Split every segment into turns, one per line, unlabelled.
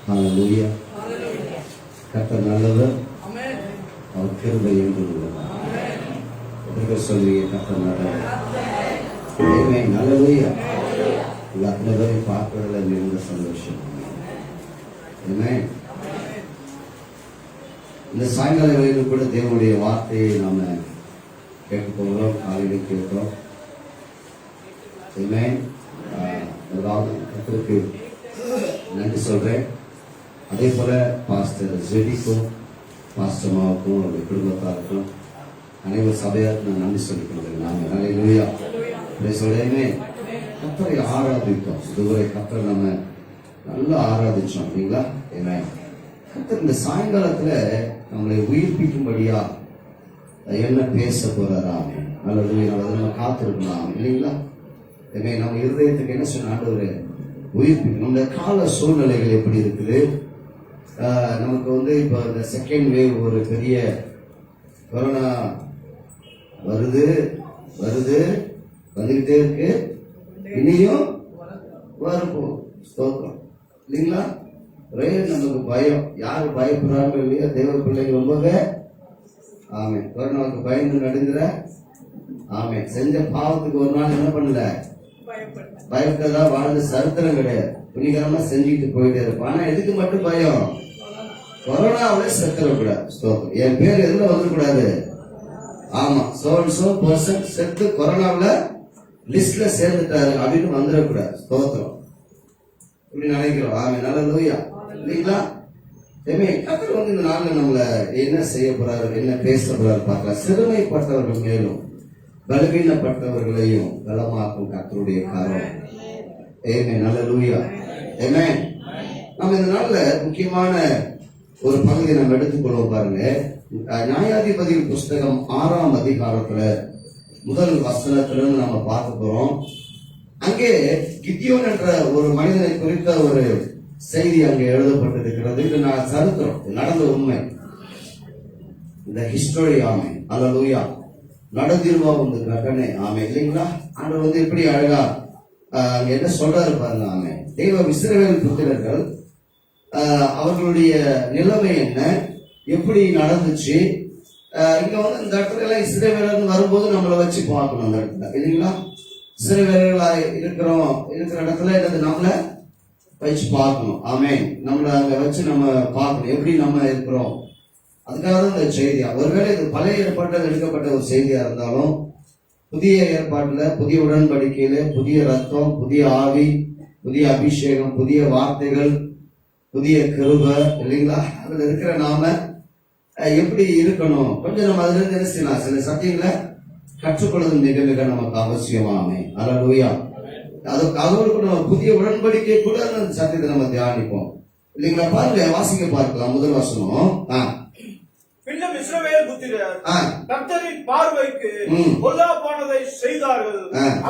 ஹல்லேலூயா. கர்த்தர் நல்லவர், அவர் கிருபை என்றும் உள்ளது. எதற்கு சொல்வீங்க? கர்த்தர் நல்லவர். ஆமென். ஹல்லேலூயா. அத்தனை பேரை பார்க்கிறதுல மிகுந்த சந்தோஷம். ஆமென். இந்த சாயங்கால வேளையில் கூட தேவனுடைய வார்த்தையை நாம கேட்க போகிறோம். காலையில் கேட்கிறோம். ஆமென். கர்த்தருக்கு நன்றி சொல்றேன். அதே போல பாஸ்டர் ஜெடிக்கும் பாஸ்டர் மாவுக்கும் அவருடைய குடும்பத்தாருக்கும் அனைவர் சபையாருக்கும் நான் நன்றி சொல்லிக் கொள்கிறேன். நாங்கள் ஹல்லேலூயா சொல்றேனே. கர்த்தரை ஆராதித்தோம். இதுவரை கர்த்தரை நம்ம நல்லா ஆராதிச்சோம் இல்லைங்களா? ஆமென். கர்த்தர் இந்த சாயங்காலத்துல நம்மளை உயிர்ப்பிக்கும்படியா என்ன பேச போறாரா? ஹல்லேலூயா. நம்ம காத்திருக்கலாம் இல்லைங்களா? நம்ம இருதயத்துக்கு என்ன சொன்ன ஆண்டவரே உயிர்ப்பிக்கணும். நம்முடைய கால சூழ்நிலைகள் எப்படி இருக்குது? நமக்கு இப்போ இந்த செகண்ட் வேவ் ஒரு பெரிய கொரோனா வருது வந்துகிட்டே இருக்கு. இனியும் வரப்போம். ஸ்தோத்திரம் இல்லைங்களா? ஒரே நமக்கு பயம். யாரு பயப்படுறாங்க இல்லையா? தேவ பிள்ளைங்க ரொம்பவே ஆமே கொரோனாவுக்கு பயந்து நடுங்கிற ஆமே செஞ்ச பாவத்துக்கு ஒரு நாள் என்ன பண்ணல, பயப்பட்டதா வாழ்ந்த சரித்திரம் கிடையாது. துணிகரமா செஞ்சுக்கிட்டு போயிட்டே இருப்போம். ஆனா எதுக்கு மட்டும் பயம்? கொரோனாவில செத்துடக்கூடாது. ஸ்தோத்திரம். என் பேர் எதுல வந்துடக்கூடாது. ஆமா சோ பர்சன் செத்து கொரோனாவில லிஸ்ட்ல சேர்ந்துட்டாரு அப்படின்னு வந்துடக்கூடாது. ஸ்தோத்திரம். இப்படி நினைக்கிறோம். ஆமே ஹல்லேலூயா இல்லைங்களா? கர்த்தர் இந்த நாள்ல நம்மள என்ன செய்ய போறாரு, என்ன பேச போறாரு பார்க்கலாம். சிறுமைப்பட்டவர்கள் மேலும் பலவீனப்பட்டவர்களையும் பலமாக்கும் கர்த்தருடைய காரணம். ஆமென் ஹல்லேலூயா. ஆமென். நம்ம இந்த நாள்ல முக்கியமான ஒரு பகுதியை நம்ம எடுத்துக்கொள்வோம். பாருங்க, நியாயாதிபதியின் புஸ்தகம் 6ஆம் அதிகாரத்துல முதல் வசனத்திலிருந்து நம்ம பார்க்க போறோம். அங்கே கிதியோன் என்ற ஒரு மனிதனை குறித்த ஒரு செய்தி அங்கே எழுதப்பட்டிருக்கிறது. இது நான் சரித்திரம், நடந்த உண்மை. இந்த ஹிஸ்டரி. ஆமே ஹல்லேலூயா. நடந்திருவா வந்து கடனே. ஆமே இல்லைங்களா? ஆண்டவர் எப்படி அழகா என்ன சொல்றாரு பாருங்க. ஆமே தெய்வ இஸ்ரவேல் புத்திரர்கள் அவர்களுடைய நிலைமை என்ன, எப்படி நடந்துச்சு. இங்க இந்த இடத்துல எல்லாம் இஸ்ரவேலர் வரும்போது நம்மளை வச்சு பார்க்கணும். அந்த இடத்துல இல்லைங்களா? இஸ்ரவேலர்களா இருக்கிற இடத்துல என்னது நம்மளை வச்சு பார்க்கணும். ஆமென். நம்மளை அங்க வச்சு நம்ம பார்க்கணும் எப்படி நம்ம இருக்கிறோம். அதுக்காக தான் இந்த செய்தியா. ஒருவேளை இது பழைய ஏற்பாட்டில் எடுக்கப்பட்ட ஒரு செய்தியா இருந்தாலும் புதிய ஏற்பாட்டுல, புதிய உடன்படிக்கையில புதிய ரத்தம், புதிய ஆவி, புதிய அபிஷேகம், புதிய வார்த்தைகள், புதிய கிருபை இல்லைங்களா? அதுல இருக்கிற நாம எப்படி இருக்கணும், கொஞ்சம் நம்ம அதுல இருந்து சில சத்தியங்களை கற்றுக்கொள்வது மிக மிக நமக்கு அவசியமாமே. ஹல்லேலூயா. அதோடு கூட நம்ம புதிய உடன்படிக்கை கூட அந்த சத்தியத்தை நம்ம தியானிப்போம் இல்லைங்களா? பாருங்க, வாசிக்க பார்க்கலாம். முதல் வசனம்.
பின்னும் இஸ்ரவேல் புத்திரர் கர்த்தரின் பார்வைக்கு பொல்லாப்பானதை செய்தார்கள்.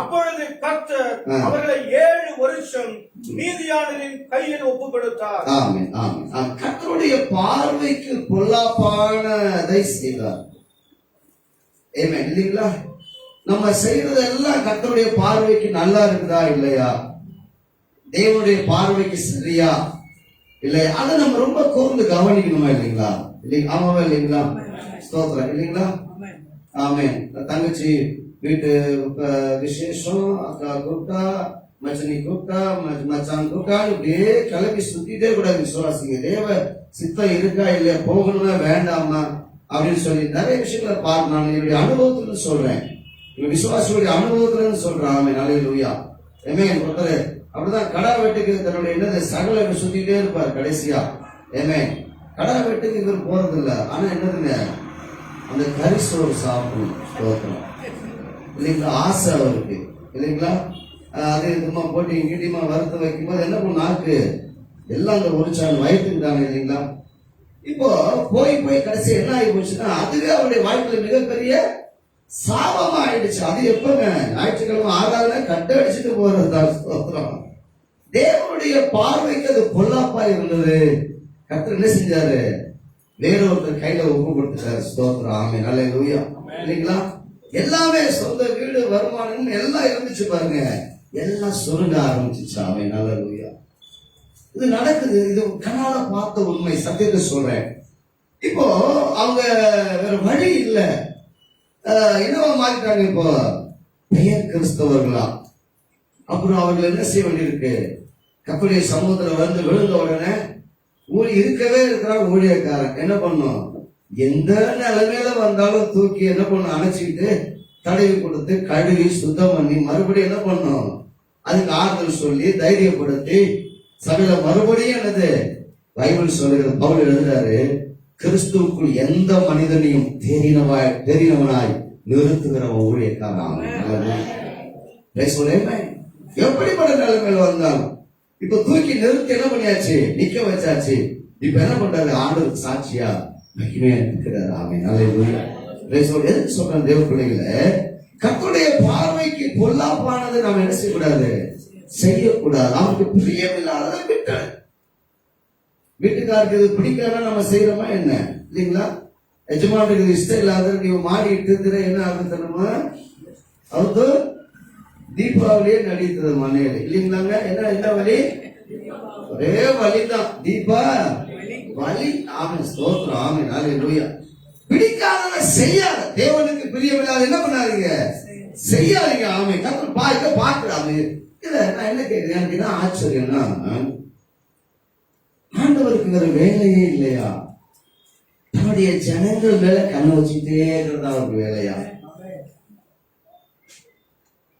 அப்பொழுது கர்த்தர் அவர்களை 7 வருஷம் மீதியானரின் கையில் ஒப்பு கொடுத்தார்.
ஆமென் ஆமென். கர்த்தருடைய பார்வைக்கு பொல்லாப்பானதை செய்தார். ஆமென் இல்லைங்களா? நம்ம செய்யறதெல்லாம் கர்த்தருடைய பார்வைக்கு நல்லா இருக்குதா இல்லையா? தேவனுடைய பார்வைக்கு சரியா இல்லையா? அதை நம்ம ரொம்ப கூர்ந்து கவனிக்கணுமா இல்லைங்களா? ஆமாவா இல்லைங்களா? ஸ்தோத்திரம் இல்லைங்களா? ஆமென். தங்கச்சி வீட்டு விசேஷம், அக்கா கூப்பிட்டா, மச்சனி கூப்பிட்டா, மச்சான் கூப்பிட்டா, இப்படியே கிளம்பி சுத்திட்டே கூட விசுவாசிங்க. தேவ சித்தம் இருக்கா இல்லையா, போகணும்னா வேண்டாமா அப்படின்னு சொல்லி நிறைய விஷயங்களை பார்க்க நான் என்னுடைய அனுபவத்துல சொல்றேன். விசுவாசியுடைய அனுபவத்துல சொல்றேன். ஆமென் ஹல்லேலூயா. ஆமென். ஒருத்தர் அப்படிதான் கடா வெட்டுக்கு தன்னுடைய என்னது சகல சுத்திட்டே இருப்பார். கடைசியா ஆமென் கடா வெட்டுக்கு இவர் போறது இல்லை. ஆனா என்னதுங்க, அந்த கரிசோறு சாப்பிடணும். ஸ்தோத்திரம் இல்லைங்களா? ஆசை அவருக்கு இல்லைங்களா? அது இதுமா போட்டு இங்கிட்டியமா வறுத்து வைக்கும் போது என்ன பண்ணும், நாக்கு எல்லாம் அந்த ஒரிச்சான் வயிற்றுக்கு தானே இல்லைங்களா? இப்போ போய் கடைசி என்ன ஆகி போச்சுன்னா, அதுவே அவருடைய வாழ்க்கையில மிகப்பெரிய சாபமா ஆயிடுச்சு. அது எப்பங்க, ஞாயிற்றுக்கிழமை ஆகாத கட்ட அடிச்சுட்டு போறதுதான். ஸ்தோத்திரம். தேவனுடைய பார்வைக்கு அது பொல்லாப்பா இருந்தது. கர்த்தர் என்ன செஞ்சாரு, வேறொருத்தர் கையில ஒப்பு கொடுத்துட்டாரு. ஸ்தோத்திரம். ஆமென் ஹல்லேலூயா இல்லைங்களா? எல்லாமே சொந்த வீடு, வருமானம் எல்லாம் இருந்துச்சு பாருங்க, எல்லாம் சுருங்க ஆரம்பிச்சிச்சு. ஆமென் ஹல்லேலூயா. இது நடக்குது. இது கண்ணால பார்த்த உண்மை, சத்தியத்தை சொல்றேன். இப்போ அவங்க வேற வழி இல்ல, என்னவா மாறிட்டாங்க, இப்போ பெயர் கிறிஸ்தவர்களா. அப்புறம் அவர்கள் என்ன செய்ய வேண்டியிருக்கு, கப்பலிய சமூகத்துல வந்து விழுந்த உடனே இருக்கவே இருக்கிறான் ஊழியக்காரன். என்ன பண்ணும், எந்த நிலைமையில வந்தாலும் தூக்கி என்ன பண்ணும், அணைச்சிக்கிட்டு தடவி கொடுத்து கழுவி சுத்தம் பண்ணி மறுபடியும் என்ன பண்ணும், அதுக்கு ஆறுதல் சொல்லி தைரியப்படுத்தி சபையில மறுபடியும் என்னது பைபிள் சொல்லுகிறது. பவுல் எழுதுறாரு, கிறிஸ்துவுக்குள் எந்த மனிதனையும் தெரிந்தவனாய் நிறுத்துகிறவன் ஊழியக்காரன். எப்படிப்பட்ட நிலைமையில வந்தாலும் இப்ப தூக்கி நிறுத்தி என்ன பண்ணியாச்சு, நிக்க வச்சாச்சு. இப்ப என்ன பண்றாரு, ஆண்டவருக்கு சாட்சியா மகிமையா இருக்கிறார். ஆமென். அல்லேலூயா. எதுக்கு சொல்றேன், தேவ பிள்ளைகளை, கர்த்தருடைய பார்வைக்கு பொல்லாப்பானது நாம் என்ன செய்யக்கூடாது, செய்யக்கூடாது. அவருக்கு பிரியமில்லாத விட்டார். வீட்டுக்காருக்கு இது பிடிக்காத நம்ம செய்யறோமா என்ன, இல்லைங்களா? எஜமானுக்கு இஷ்டம் இல்லாத நீ மாறிட்டு இருக்கிற என்ன ஆகுதுமா, அவருக்கு தீபாவளியே நடித்தது மனையில, இல்லைங்களாங்க? என்ன வழி, ஒரே வழிதான், தீபா வழி. ஆமென், ஸ்தோத்திரம், ஆமென், அல்லேலூயா. பிடிக்காதத செய்யாத, தேவனுக்கு பிரியமில்லாத என்ன பண்ணாதீங்க, செய்யாதீங்க. ஆமென். கர்த்தர் பார்க்கிறாங்க. இத நான் என்ன கேட்கிறேன், எனக்கு என்ன ஆச்சரியம்னா, ஆண்டவருக்கு வேற வேலையே இல்லையா? தன்னுடைய ஜனங்கள் மேல கண்ணை வச்சுட்டே இருக்கிறதா அவருக்கு வேலையா?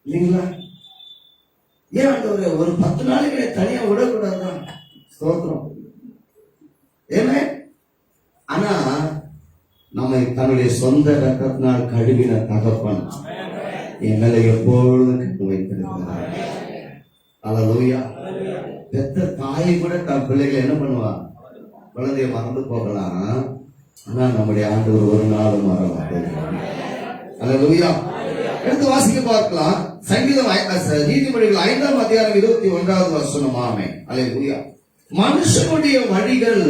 இல்லைங்களா? ஏன் ஆண்டவரே ஒரு 10 நாளைக்கு தனியா விடக்கூடாதுதான்? ஸ்தோத்திரம். ஏமே, ஆனா நம்மை தன்னுடைய சொந்த ரத்தத்தினால் கழுவின தகப்பன் என் மேல எப்பொழுதும் கட்டு வைத்திருக்கிறார். அல்லேலூயா. பெத்த தாயை கூட தன் பிள்ளைகளை என்ன பண்ணுவா, குழந்தைய மறந்து போகலாம், ஆனா நம்முடைய ஆண்டவர் ஒரு நாள் மறவாது. அல்லேலூயா. எடுத்து வாசிக்க பார்க்கலாம். சங்கீதம் நீதிமொழிகள் 5ஆம் அதிகாரம் 21வது வசனம். ஆமென். அல்லேலூயா. மனுஷனுடைய வழிகள்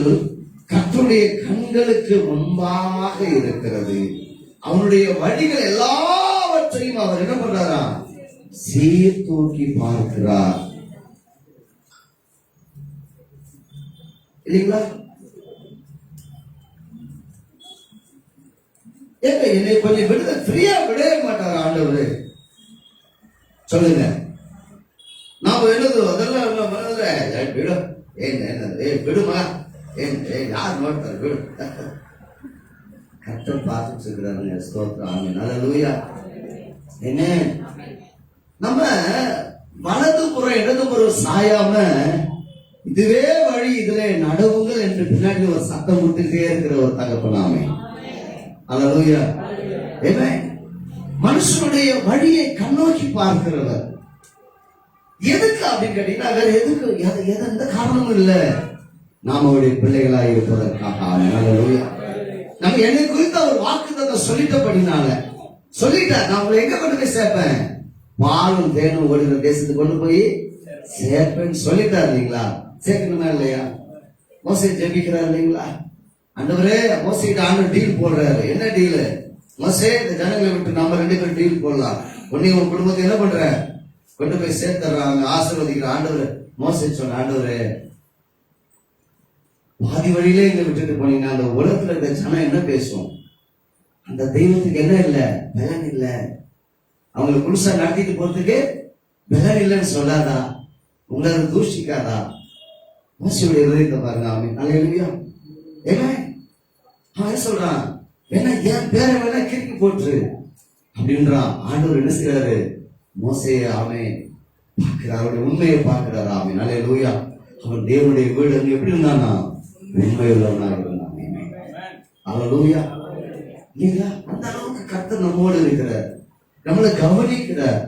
கர்த்தருடைய கண்களுக்கு முன்பாக இருக்கிறது, அவனுடைய வழிகள் எல்லாவற்றையும் அவர் என்ன பண்றாரா, சீர்தூக்கி பார்க்கிறார். இல்லைங்களா? என்னை கொஞ்சம் விடுத ஃப்ரீயா விடவே மாட்டார் ஆண்டவரு. சொல்லுங்க, நாம என்னது அதெல்லாம் விடும், விடுமா, யார் நோட்டார், விடும். கர்த்தர் பார்த்துட்டு இருக்கிறாருங்க. ஸ்தோத்திரம். ஆமென். அல்லேலூயா. என்ன, நம்ம வலதுபுறம் இடதுபுறம் சாயாம இதுவே வழி, இதுல நடவுங்கள் என்று பின்னாடி ஒரு சத்தம் விட்டுட்டே இருக்கிற ஒரு தகப்பனாமே. அல்லேலூயா. ஆமென். மனுஷனுடைய வழியை கண்ணோக்கி பார்க்கிறவர். எதுக்கு அப்படின்னு கேட்டீங்கன்னா, வேற எதுக்கு, எந்த காரணமும் இல்ல, நாம அவருடைய பிள்ளைகளாக இருப்பதற்காக. அல்லேலூயா. நம்ம என்னை குறித்த ஒரு வாக்குத்தத்தை சொல்லிட்டபடினால சொல்லிட்டார், நான் உங்களை எங்க கொண்டு போய் சேர்ப்பேன், பாலும் தேனும் ஓடுகிற தேசத்துக்கு கொண்டு போய் சேர்ப்பேன்னு சொல்லிட்டார். இல்லைங்களா? சேர்க்கணுமா இல்லையா? மோசே ஜெபிக்கிறார் இல்லைங்களா? ஆண்டவரே, மோசைகிட்ட ஆண்டவர் டீல் போடுறாரு. என்ன டீல்? மோசே, இந்த ஜனங்களை விட்டு நம்ம 2 பேரும் டீல் போடலாம், உன்னை உன் குடும்பத்தை என்ன பண்ற, கொண்டு போய் சேர்த்துறாங்க, ஆசீர்வதிக்கிற. ஆண்டவர் மோசே சொன்ன, ஆண்டவரே, பாதி வழியிலே இங்க விட்டுட்டு போனீங்கன்னா அந்த உலகத்துல இருக்க ஜனம் என்ன பேசும், அந்த தெய்வத்துக்கு என்ன இல்ல, பலன் இல்ல, அவங்களை புதுசா நடத்திட்டு போறதுக்கு பலன் இல்லைன்னு சொல்லாதா, உங்களை தூஷிக்காதா? மோசையுடைய இதயத்தை பாருங்க. ஆமென். அல்லேலூயா. ஏன்னா அவன் சொல்றான், என்ன என் பேரை வேணா கிறுக்கி போட்டு அப்படின்றான். ஆண்டவர் என்ன செய்யறாரு, மோசையை ஆமென் பார்க்கிறார், அவருடைய உண்மையை பார்க்கிறார். ஆமென். அல்லேலூயா. அவன் தேவனுடைய வீடு எப்படி இருந்தானா, உண்மையுள்ளவனாக இருந்தான். அல்லேலூயா. இல்லைங்களா? அந்த அளவுக்கு கர்த்தர் நம்மோடு இருக்கிறார், நம்மளை கவனிக்கிறார்.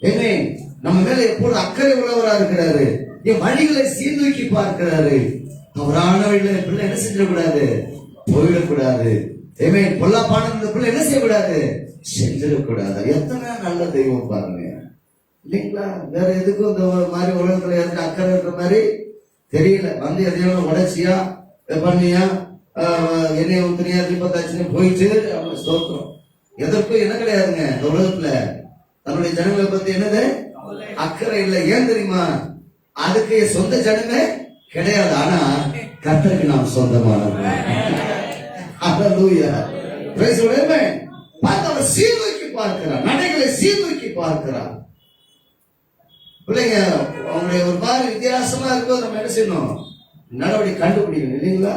ஏமே, நம்ம மேல எப்போது அக்கறை உள்ளவரா இருக்கிறாரு, என் வழிகளை சீர்தூக்கி பார்க்கிறாரு. தவறான வழியில பிள்ளை என்ன செஞ்சிடக்கூடாது, போயிடக்கூடாது. ஏமே, பொல்லாப்பான பிள்ளை என்ன செய்யக்கூடாது, செஞ்சிடக்கூடாது. எத்தனை நல்ல தெய்வம் பாருங்க. இல்லைங்களா? வேற எதுக்கும் இந்த மாதிரி உலகத்துல யாருக்கு அக்கறை இருக்கிற மாதிரி தெரியல. வந்து எதையும் உடைச்சியா பண்ணியா என்னைய ஊத்துனியா தீபத்தாச்சுன்னு போயிட்டு அவங்க ஸ்தோத்திரம். எதற்கும் என்ன கிடையாதுங்க இந்த உலகத்துல. தன்னுடைய ஜனங்களை பத்தி என்னது அக்கறை இல்லை. ஏன் தெரியுமா? அதுக்கு சொந்த ஜனமே கிடையாது. ஆனா கர்த்தருக்கு நாம் சொந்தமானவர்கள். ஹalleluya. praise the Lord. பார்த்து அவர் சீர்தூக்கி பார்க்கிறார், நடைகளை சீர்தூக்கி பார்க்கிறார். பிள்ளைங்க அவங்களுடைய ஒரு மாதிரி வித்தியாசமா இருக்கும்போது நம்ம என்ன செய்யணும்? நடவடிக்கை கண்டுபிடிக்கணும் இல்லைங்களா?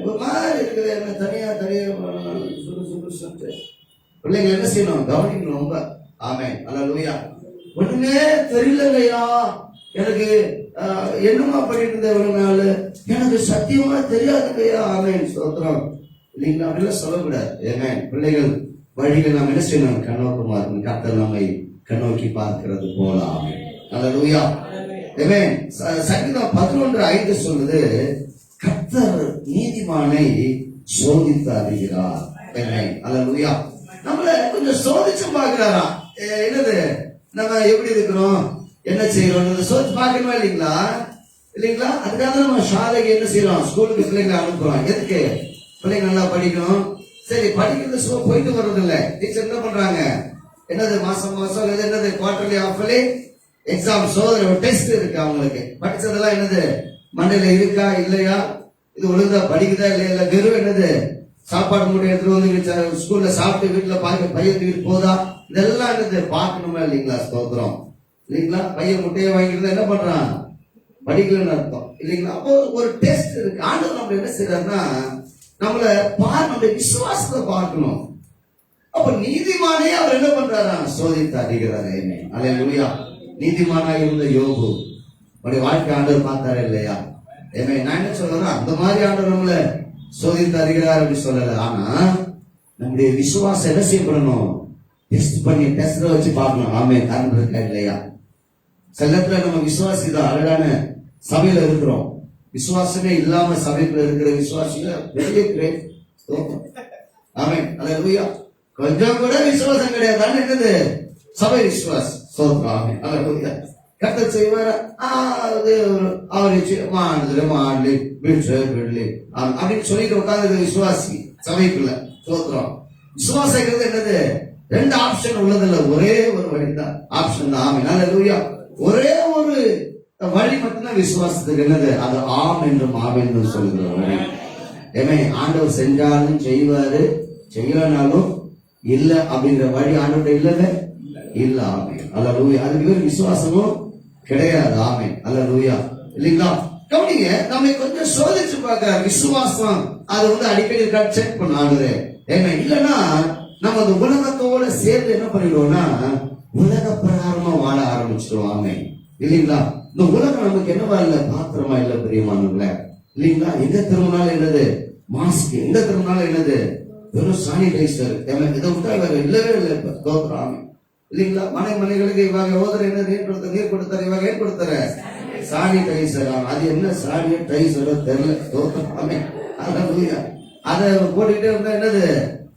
ஒரு மாதிரி இருக்குது, என்ன தனியா பிள்ளைங்க என்ன செய்யணும்? கவனிக்கணும் ரொம்ப. ஆமென். ஹalleluya. ஒண்ணுமே தெரியலையா எனக்கு, என்னமா பண்ணிட்டு இருந்த ஒரு நாள் எனக்கு சத்தியமா தெரியாதுங்கய்யா. ஆமென். ஸ்தோத்திரம். இல்லைங்களா? அப்படிலாம் சொல்லக்கூடாது. ஆமென். பிள்ளைகள் வழிகள் நாம் என்ன செய்யணும்? கண்ணோக்கமா இருக்கணும். கர்த்தர் நம்மை கண்ணோக்கி பார்க்கிறது போல. ஆமென். ஹalleluya. ஆமென். சங்கீதம் 11:5 சொல்லுது, கர்த்தர் நீதிமானை சோதித்து அறிகிறார். ஆமென். ஹalleluya. நம்மள கொஞ்சம் சோதிச்சு பார்க்கிறாரா? என்னது, நம்ம எப்படி இருக்கிறோம், என்ன செய்யறோம் சோதிச்சு பார்க்கணுமா இல்லைங்களா? இல்லைங்களா? அதுக்காக நம்ம சாலைக்கு என்ன செய்யறோம்? ஸ்கூலுக்கு பிள்ளைங்களை அனுப்புறோம். எதுக்கு? பிள்ளைங்க நல்லா படிக்கணும். சரி, படிக்கிறது போயிட்டு வர்றது இல்ல. டீச்சர் என்ன பண்றாங்க? என்னது மாசம் என்னது குவார்டர்லி ஆஃப்லி எக்ஸாம், சோதனை டெஸ்ட் இருக்கு அவங்களுக்கு. படிச்சதெல்லாம் என்னது மண்டையில இருக்கா இல்லையா, இது ஒழுங்கா படிக்குதா இல்லையா, வெறும் என்னது சாப்பாடு மூட்டை எடுத்துட்டு வந்து ஸ்கூல்ல சாப்பிட்டு வீட்டுல பையன் தூக்கிட்டு போதா, இதெல்லாம் என்னது பார்க்கணுமா இல்லைங்களா? ஸ்தோத்திரம். இல்லைங்களா? பையன் முட்டையை வாங்கிட்டு என்ன பண்றான்? படிக்கலன்னு அர்த்தம் இல்லைங்களா? அப்போ ஒரு டெஸ்ட் இருக்கு. ஆண்டவர் நம்ம என்ன செய்யறாருன்னா நம்மள நம்முடைய விசுவாசத்தை பார்க்கணும். அப்ப நீதிமானே அவர் என்ன பண்றாரா? சோதித்து அறிகிறாரு. அல்லேலூயா. நீதிமானா இருந்த யோபு அவருடைய வாழ்க்கை ஆண்டவர் பார்த்தாரு இல்லையா? நான் என்ன சொல்றேன், அந்த மாதிரி ஆண்டவர் நம்மள சோதித்து அறிகிறார் அப்படி சொல்லல. ஆனா நம்முடைய விசுவாசம் என்ன செய்யப்படணும்? டெஸ்ட் பண்ணி டெஸ்ட்ல வச்சு பார்க்கணும். ஆமே, காரணம் இருக்கா இல்லையா? சில நேரத்துல நம்ம விசுவாசிதான் அழகான சபையில இருக்கிறோம், விசுவாசமே இல்லாம சபைக்குள்ள இருக்கிற விசுவாசிகள் பெரிய கிரேட். ஆமே. அல்லேலூயா. கொஞ்சம் கூட விசுவாசம் கிடையாது. என்னது? சபை விசுவாசம். சோத்ராமே. அல்லேலூயா. கர்த்தர் செய்வார். அவரு மாடலி விடலி அப்படின்னு சொல்லிட்டு உட்கார்ந்து விசுவாசி சபைக்குள்ள. சோத்ரம். விசுவாசிக்கிறது என்னது? ரெண்டு ஆப்ஷன் உள்ளதில்ல, ஒரே ஒரு வழிதான். ஆப்ஷன் தான். ஆமே. அல்லேலூயா. ஒரே ஒரு வழி மட்டும்தான் விசுவாசத்துக்கு. என்னது? அது ஆம் என்றும் ஆம் என்றும் சொல்லுகிற வழி. ஏமே, ஆண்டவர் செஞ்சாலும் செய்வாரு, செய்யலனாலும் இல்ல அப்படிங்கிற வழி ஆண்டவர் இல்லவே இல்ல. ஆமே. அல்லேலூயா. அதுக்கு பேர் விசுவாசமும் கிடையாது. ஆமே. அல்லேலூயா. இல்லைங்களா? கவனிங்க, நம்மை கொஞ்சம் சோதிச்சு பார்க்க விசுவாசம் அது அடிக்கடி செக் பண்ணாது. ஏமே, இல்லன்னா நம்ம அந்த உலகத்தோட சேர்ந்து என்ன பண்ணிடுவோம்னா உலக பிரகாரமா வாழ ஆரம்பிச்சிருவாங்க. இல்லைங்களா? இந்த உலகம் நமக்கு என்னவா இல்ல, பாத்திரமா இல்ல பிரியமானவங்கள. இல்லைங்களா? எங்க திரும்பினாலும் என்னது? மாஸ்க். எங்க திரும்பினாலும் என்னது? வெறும் சானிடைசர். இதை விட்டா வேற இல்லவே இல்லை. இப்ப தோற்றாம இல்லைங்களா? மனைகளுக்கு இவங்க ஓதுற என்ன நீர் கொடுத்தாரு, இவங்க ஏன் கொடுத்தார சானிடைசர். அது என்ன சானிடைசரோ தெரியல. தோற்றாமே. அதை போட்டுக்கிட்டே இருந்தா என்னது,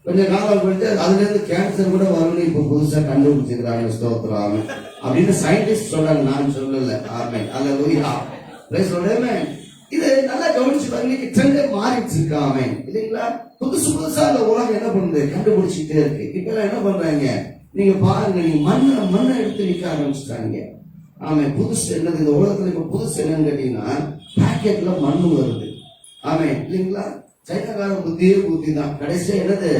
கொஞ்சம் காலம் போயிட்டு அதுல இருந்து கேன்சர் கூட வரும்னு இப்ப புதுசா கண்டுபிடிச்சிருக்காங்க. ஸ்தோத்திரம் அப்படின்னு சயின்டிஸ்ட் சொல்றாங்க, நான் சொல்லல. ஆமே. அல்லேலூயா. Praise the Lord. இது நல்லா கவனிச்சு பாருங்க, ட்ரெண்ட் மாறிட்டு இருக்காமே. இல்லைங்களா? புதுசா அந்த உலகம் என்ன பண்ணுது, கண்டுபிடிச்சிட்டே இருக்கு. இப்ப எல்லாம் என்ன பண்றாங்க நீங்க பாருங்க, நீங்க மண்ணை எடுத்து நிக்க ஆரம்பிச்சுட்டாங்க. ஆமே. புதுசு என்னது இந்த உலகத்துல? இப்ப புதுசு என்னன்னு கேட்டீங்கன்னா பாக்கெட்ல மண்ணு வருது. ஆமே. இல்லைங்களா? சைனாக்காரன் புத்தி தான். கடைசியா என்னது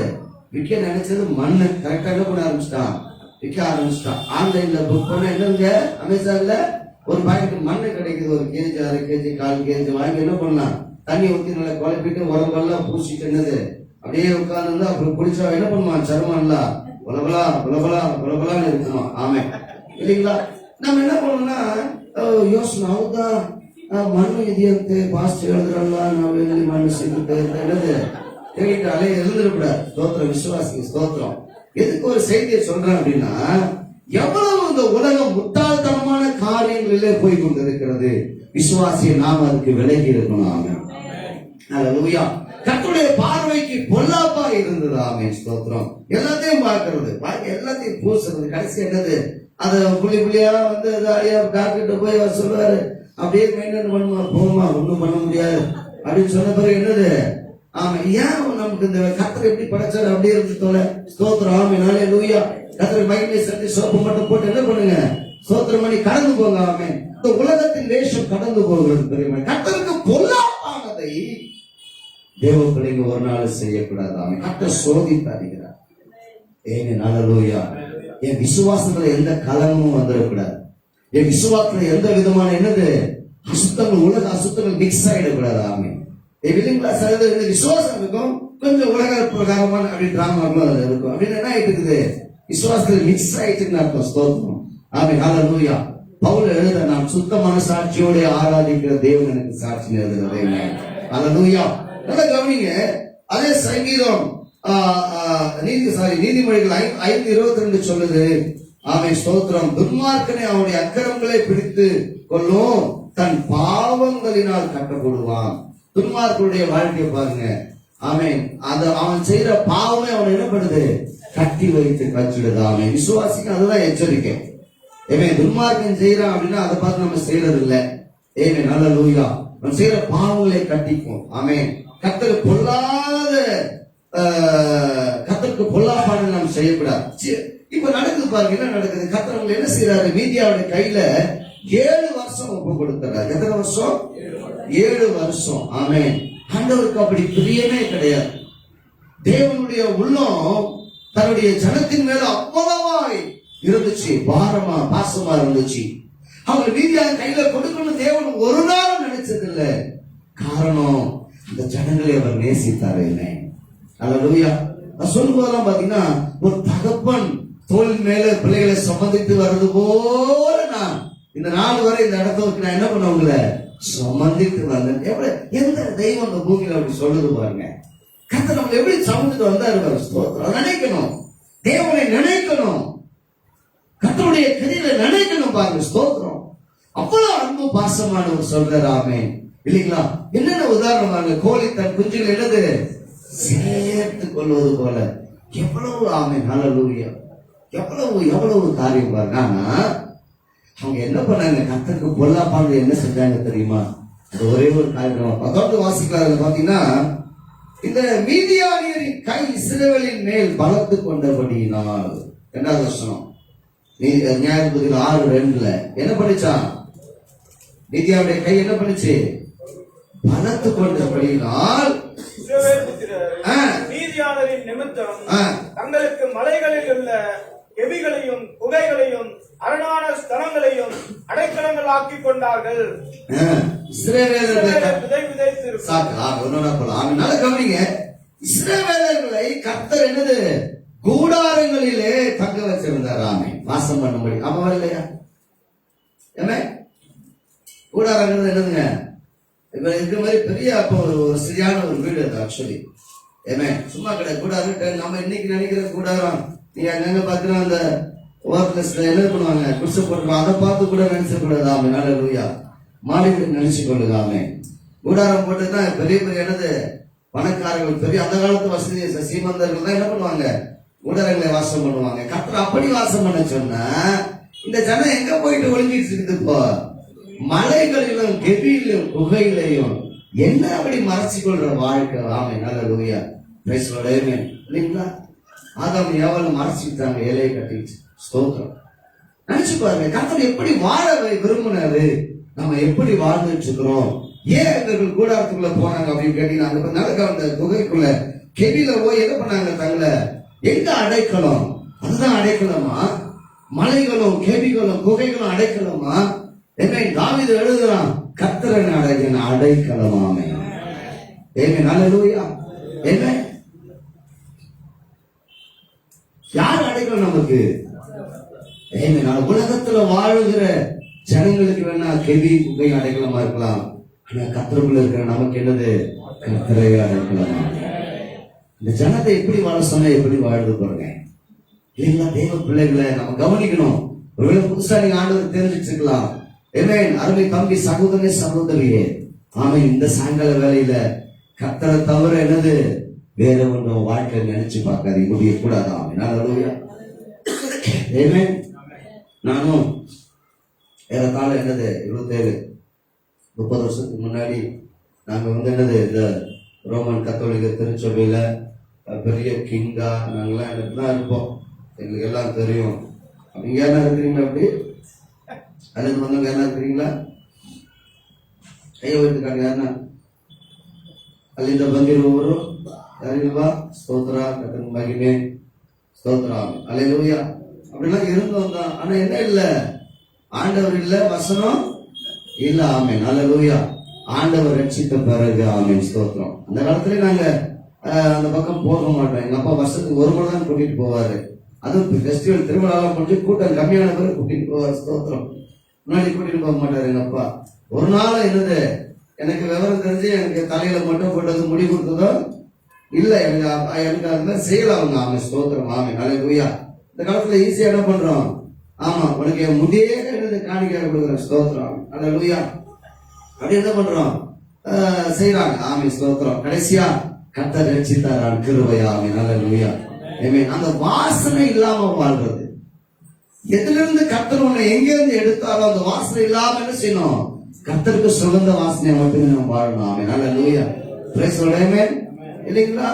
விற்க நினைச்சது மண்ணு. கரெக்டா என்ன பண்ண ஆரம்பிச்சிட்டான், விற்க ஆரம்பிச்சிட்டான். ஆன்லைன்ல புக் பண்ண என்னங்க, அமேசான்ல ஒரு பாக்கெட் மண்ணு கிடைக்குது. 1 kg 1/2 kg 1/4 kg வாங்கி என்ன பண்ணலாம், தண்ணி ஊற்றி நல்லா குழப்பிட்டு உடம்பெல்லாம் பூசிட்டு என்னது அப்படியே உட்கார்ந்து அப்புறம் குடிச்சா என்ன பண்ணுவான், சருமம்லாம் உலகலான்னு இருக்குமா. ஆமே. இல்லைங்களா? நம்ம என்ன பண்ணோம்னா யோசனை அவுதான் மண்ணு இதியத்தை பாஸ்ட் எழுதுறலாம் நாவெளி மண்ணு சிக்கிட்டு என்னது கேட்டாலே எழுந்துடக்கூடாது. ஸ்தோத்திரம். விசுவாசி. ஸ்தோத்திரம். எதுக்கு ஒரு செய்தியை சொல்றேன் அப்படின்னா, எவ்வளவு இந்த உலகம் முட்டாள்தனமான காரியங்களிலே போய் கொண்டிருக்கிறது. விசுவாசியை நாம் அதுக்கு விலகி இருக்கணும். ஆமென். அல்லேலூயா. கர்த்தருடைய பார்வைக்கு பொல்லாப்பா இருந்தது. ஆமென். ஸ்தோத்திரம். எல்லாத்தையும் பார்க்கிறது, எல்லாத்தையும் பூசுறது. கடைசி என்னது, அத புள்ளியா டாக்டர் போய் அவர் சொல்லுவாரு, அப்படியே மெயின்டைன் பண்ணுமா, போமா, ஒண்ணும் பண்ண முடியாது அப்படின்னு சொன்ன பிறகு என்னது, ஆமா, ஏன் நமக்கு இந்த கர்த்தர் எப்படி படைச்சாரு அப்படியே இருந்து தோல. ஸ்தோத்திரம். ஆமென். அல்லேலூயா. கர்த்தர் மைக்னே சட்டி சோப்பு மட்டும் போட்டு என்ன பண்ணுங்க, ஸ்தோத்திரம் பண்ணி கடந்து போங்க. ஆமென். இந்த உலகத்தின் வேஷம் கடந்து போகிறது தெரியுமா? கர்த்தருக்கு பொல்லாப்பானதை தேவ பிள்ளைங்க ஒரு நாள் செய்யக்கூடாது. ஆமென். கர்த்தர் சோதித்து அறிகிறார். ஏங்க ஹல்லேலூயா. என் விசுவாசத்துல எந்த கலங்கமும் வந்துடக்கூடாது. என் விசுவாசத்துல எந்த விதமான என்னது அசுத்தங்கள், உலக அசுத்தங்கள் மிக்ஸ் ஆயிடக்கூடாது. ஆமென். இல்லைங்களா? சில விசுவாசம் இருக்கும், கொஞ்சம் உலக பிரகாரமான அப்படி டிராமாக்களும் அதுல இருக்கும். அப்படின்னு என்ன ஆயிட்டு இருக்குது? விசுவாசத்துல மிக்ஸ் ஆயிட்டுன்னு அர்த்தம். ஸ்தோத்திரம். ஆமென். ஹல்லேலூயா. பவுல் எழுத, நான் சுத்தமான சாட்சியோட ஆராதிக்கிற தேவன் எனக்கு சாட்சி எழுதுகிறேன். ஹல்லேலூயா. நல்லா கவனிங்க. அதே சங்கீதம் நீதிமொழிகள் 5:22 சொல்லுது. ஆமென். ஸ்தோத்திரம். துன்மார்க்கனை அவனுடைய அக்கிரமங்களை பிடித்து கொள்ளும், தன் பாவங்களினால் கட்டப்படுவான். துன்மார்க்கனுடைய வாழ்க்கையை பாருங்க. ஆமென். அது அவன் செய்யற பாவமே அவன் என்ன பண்ணுது? கட்டி வைத்து கச்சிடுது. ஆமென். விசுவாசிக்கு அதுதான் எச்சரிக்கை. ஏன் துன்மார்க்கன் செய்யறான் அப்படின்னா அதை பார்த்து நம்ம செய்யறது இல்லை. ஏன் ஹல்லேலூயா. அவன் செய்யற பாவங்களை கட்டிக்கும். ஆமென். கர்த்தருக்கு பொல்லாப்பாடு நாம் செய்யக்கூடாது. இப்ப நடக்குது பாருங்க, என்ன நடக்குது? கர்த்தர் என்ன செய்யறாரு? மீதியாவுடைய கையில 7 வருஷம் ஒப்பு கொடுக்கிறார். எத்தனை வருஷம்? 7 வருஷம். ஆமென். ஆண்டவருக்கு அப்படி பிரியமே கிடையாது. தேவனுடைய உள்ளம் தன்னுடைய ஜனத்தின் மேல அவ்வளவாய் இருந்துச்சு, பாரமா பாசமா இருந்துச்சு. அவங்க மீதியா கையில கொடுக்கணும் தேவன் ஒரு நாள் நினைச்சது இல்லை. காரணம், அந்த ஜனங்களை அவர் நேசித்தாரு. என்ன ஹல்லேலூயா. நான் சொல்லும் போதெல்லாம் பாத்தீங்கன்னா, ஒரு தகப்பன் தோல் மேல பிள்ளைகளை சம்மதித்து வர்றது போல நான் இந்த நாள் வரை இந்த இடத்துக்கு நான் என்ன பண்ணவங்கள சம்மதித்து வந்தேன். எந்த தெய்வம் அந்த பூமியில அப்படி சொல்லுது பாருங்க. கர்த்தர் நம்ம எப்படி சம்மதித்து வந்தாரு? ஸ்தோத்திரம். நினைக்கணும், தேவனை நினைக்கணும், கர்த்தருடைய கிரியில நினைக்கணும். பாருங்க, ஸ்தோத்திரம். அவ்வளவு அன்பு பாசமானவர் சொல்றாரு. ஆமென். இல்லைங்களா? என்னென்ன உதாரணம் பாருங்க. கோழி தன் குஞ்சுகள் என்னது சேர்த்து கொள்வது போல எவ்வளவு. ஆமென். ஹல்லேலூயா. எவ்வளவு காரியம் பாருங்க. ஆனா அவங்க என்ன பண்ணாங்க? கர்த்தருக்கு பொல்லாப்பானது என்ன செஞ்சாங்க தெரியுமா? அது ஒரே ஒரு காரியம். தொடர்ந்து வாசிக்கலாம். பாத்தீங்கன்னா, இந்த மீதியானியரின் கை இஸ்ரவேலின் மேல் பலத்து கொண்டபடியினால், 2வது வசனம் நியாயாதிபதிகள் 6:2 என்ன பண்ணிச்சான்? மீதியாவுடைய கை என்ன பண்ணிச்சு? பலத்து கொண்டபடியினால்
மீதியானரின் நிமித்தம் தங்களுக்கு மலைகளில் உள்ள கெபிகளையும் குகைகளையும் அரணான ஸ்தலங்களையும் அடைக்கலங்கள் ஆக்கி கொண்டார்கள்.
இஸ்ரவேலர்களை கர்த்தர் என்னது கூடாரங்களிலே தங்க வச்சிருந்தார். ஆமென். வாசம் பண்ணும்படி. ஆமா இல்லையா? என்ன கூடாரங்கள் என்னதுங்க? இப்ப இருக்கிற மாதிரி பெரிய அப்போ ஒரு சரியான ஒரு வீடு அது. ஆக்சுவலி ஏமே சும்மா கிடையாது கூடாரம். நம்ம இன்னைக்கு நினைக்கிற கூடாரம், நீங்க அங்கங்க பாத்தீங்கன்னா அந்த ஓவர்லெஸ்ல என்ன பண்ணுவாங்க? குடிசை போட்டுருவாங்க. அதை பார்த்து கூட நினைச்ச கூடாது. ஆமென். ஹல்லேலூயா. மாளிகை நினைச்சு கொள்ளுங்க. ஆமென். கூடாரம் போட்டுதான் பெரிய பெரிய என்னது பணக்காரர்கள், பெரிய அந்த காலத்து வசதி சீமந்தர்கள் தான் என்ன பண்ணுவாங்க? கூடாரங்களை வாசம் பண்ணுவாங்க. கர்த்தர் அப்படி வாசம் பண்ண சொன்னா இந்த ஜனம் எங்க போயிட்டு ஒளிஞ்சிட்டு இருக்குது? இப்போ மலைகளிலும் கெபியிலும் குகையிலையும் என்ன அப்படி மறைச்சு கொள்ற வாழ்க்கை. ஆமென். ஹல்லேலூயா. Praise the Lord. ஆமென். இல்லைங்களா? ஆதாம் ஏவாள் மறைச்சிட்டாங்க, ஏழையை கட்டிச்சு. ஸ்தோத்திரம். நினைச்சு பாருங்க, கர்த்தர் எப்படி வாழ விரும்பினாரு, நம்ம எப்படி வாழ்ந்துட்டு இருக்கிறோம். ஏன் இவர்கள் கூடாரத்துக்குள்ள போனாங்க அப்படின்னு கேட்டீங்கன்னா, நடக்க அந்த குகைக்குள்ள கெபியில போய் என்ன பண்ணாங்க? தங்களை எங்க அடைக்கலம்? அதுதான் அடைக்கலமா? மலைகளும் கெபிகளும் குகைகளும் அடைக்கலமா? என்ன தாவீது எழுதுறான், கர்த்தரின் அடைக்கலமாமே. ஆமென். ஹல்லேலூயா. என்ன யார் அடைக்கலம் நமக்கு? ஆமென். உலகத்துல வாழுகிற ஜனங்களுக்கு வேணா கெபி குகை அடைக்கலமா இருக்கலாம். ஆனா கர்த்தருக்குள்ள இருக்கிற நமக்கு என்னது? கர்த்தரை அடைக்கலமா. இந்த ஜனத்தை எப்படி வாழ சொன்னா எப்படி வாழ்ந்து பாருங்க. இல்லைங்களா? தேவ பிள்ளைகளை நம்ம கவனிக்கணும். ஒருவேளை புதுசா நீங்க ஆண்டவர் தெரிஞ்சுக்கலாம். ஆமென். அருமை தம்பி, சகோதரனே, சகோதரியே, ஆமென். இந்த சாயங்கால வேலையில கர்த்தரை தவிர என்னது வேற ஒன்று வாழ்க்கையை நினைச்சு பார்க்காது முடிய கூடாது. ஆமென். ஹல்லேலூயா. ஆமென். நானும் ஏறத்தாழ என்னது 27-30 வருஷத்துக்கு முன்னாடி நாங்க என்னது இந்த ரோமன் கத்தோலிக்க திருச்சபையில பெரிய கிங்கா நாங்கெல்லாம் தான் இருப்போம். எங்களுக்கு எல்லாம் தெரியும். நீங்க என்ன இருக்கிறீங்க? அப்படி அதுல வந்தவங்க யாரா இருக்கிறீங்களா? கையை உயர்த்துக்காங்க. யாருன்னா ಅಲ್ಲಿಂದ ಬಂದಿರುವವರು ಯಾರಿಲ್ವಾ? ಸ್ತೋತ್ರ, ಕರ್ತನ ಮಹಿಮೆ, ಸ್ತೋತ್ರ, அல்லேலூயா. அப்படிலாம் இருந்தோம் தான். ஆனா என்ன இல்ல? ஆண்டவர் இல்ல, வசனம் இல்ல. ஆமென், அல்லேலூயா. ஆண்டவர் ரட்சித்த பிறகு ஆமென், ஸ்தோத்திரம். அந்த காலத்துல நாங்க அந்த பக்கம் போக மாட்டோம். எங்க அப்பா வருஷத்துக்கு ஒரு முறை தான் கூட்டிட்டு போவாரு. அதுவும் ஃபெஸ்டிவல் திருவிழாலாம் பண்ணி கூட்டம் கம்மியான பேர் கூட்டிட்டு போவார். ஸ்தோத்திரம். முன்னாடி கூட்டிட்டு போக மாட்டாரு எங்க அப்பா. ஒரு நாள் என்னது, எனக்கு விவரம் தெரிஞ்சு எனக்கு தலையில மட்டும் போட்டது முடி கொடுத்ததோ இல்ல, எனக்கு அது மாதிரி செய்யல அவங்க. ஆமா, ஸ்தோத்திரம், ஆமே, அல்லேலூயா. இந்த காலத்துல ஈஸியா என்ன பண்றோம்? ஆமா, உனக்கு என் முடியே காணிக்க கொடுக்குறேன், ஸ்தோத்திரம், அல்லேலூயா. அப்படி என்ன பண்றோம்? செய்யறாங்க. ஆமே, ஸ்தோத்திரம். கடைசியா கர்த்தர் ரட்சித்தார், கிருபையா, ஆமே, அல்லேலூயா. அந்த வாசனை இல்லாம வாழ்றது, எதுல இருந்து கர்த்தர் உன்னை எங்க இருந்து எடுத்தாரோ அந்த வாசனை இல்லாம என்ன செய்யணும்? கர்த்தருக்கு சுகந்த வாசனையை மட்டுமே நம்ம வாழணும். ஆமென், அல்லேலூயா. Praise the Lord. ஆமென். இல்லைங்களா?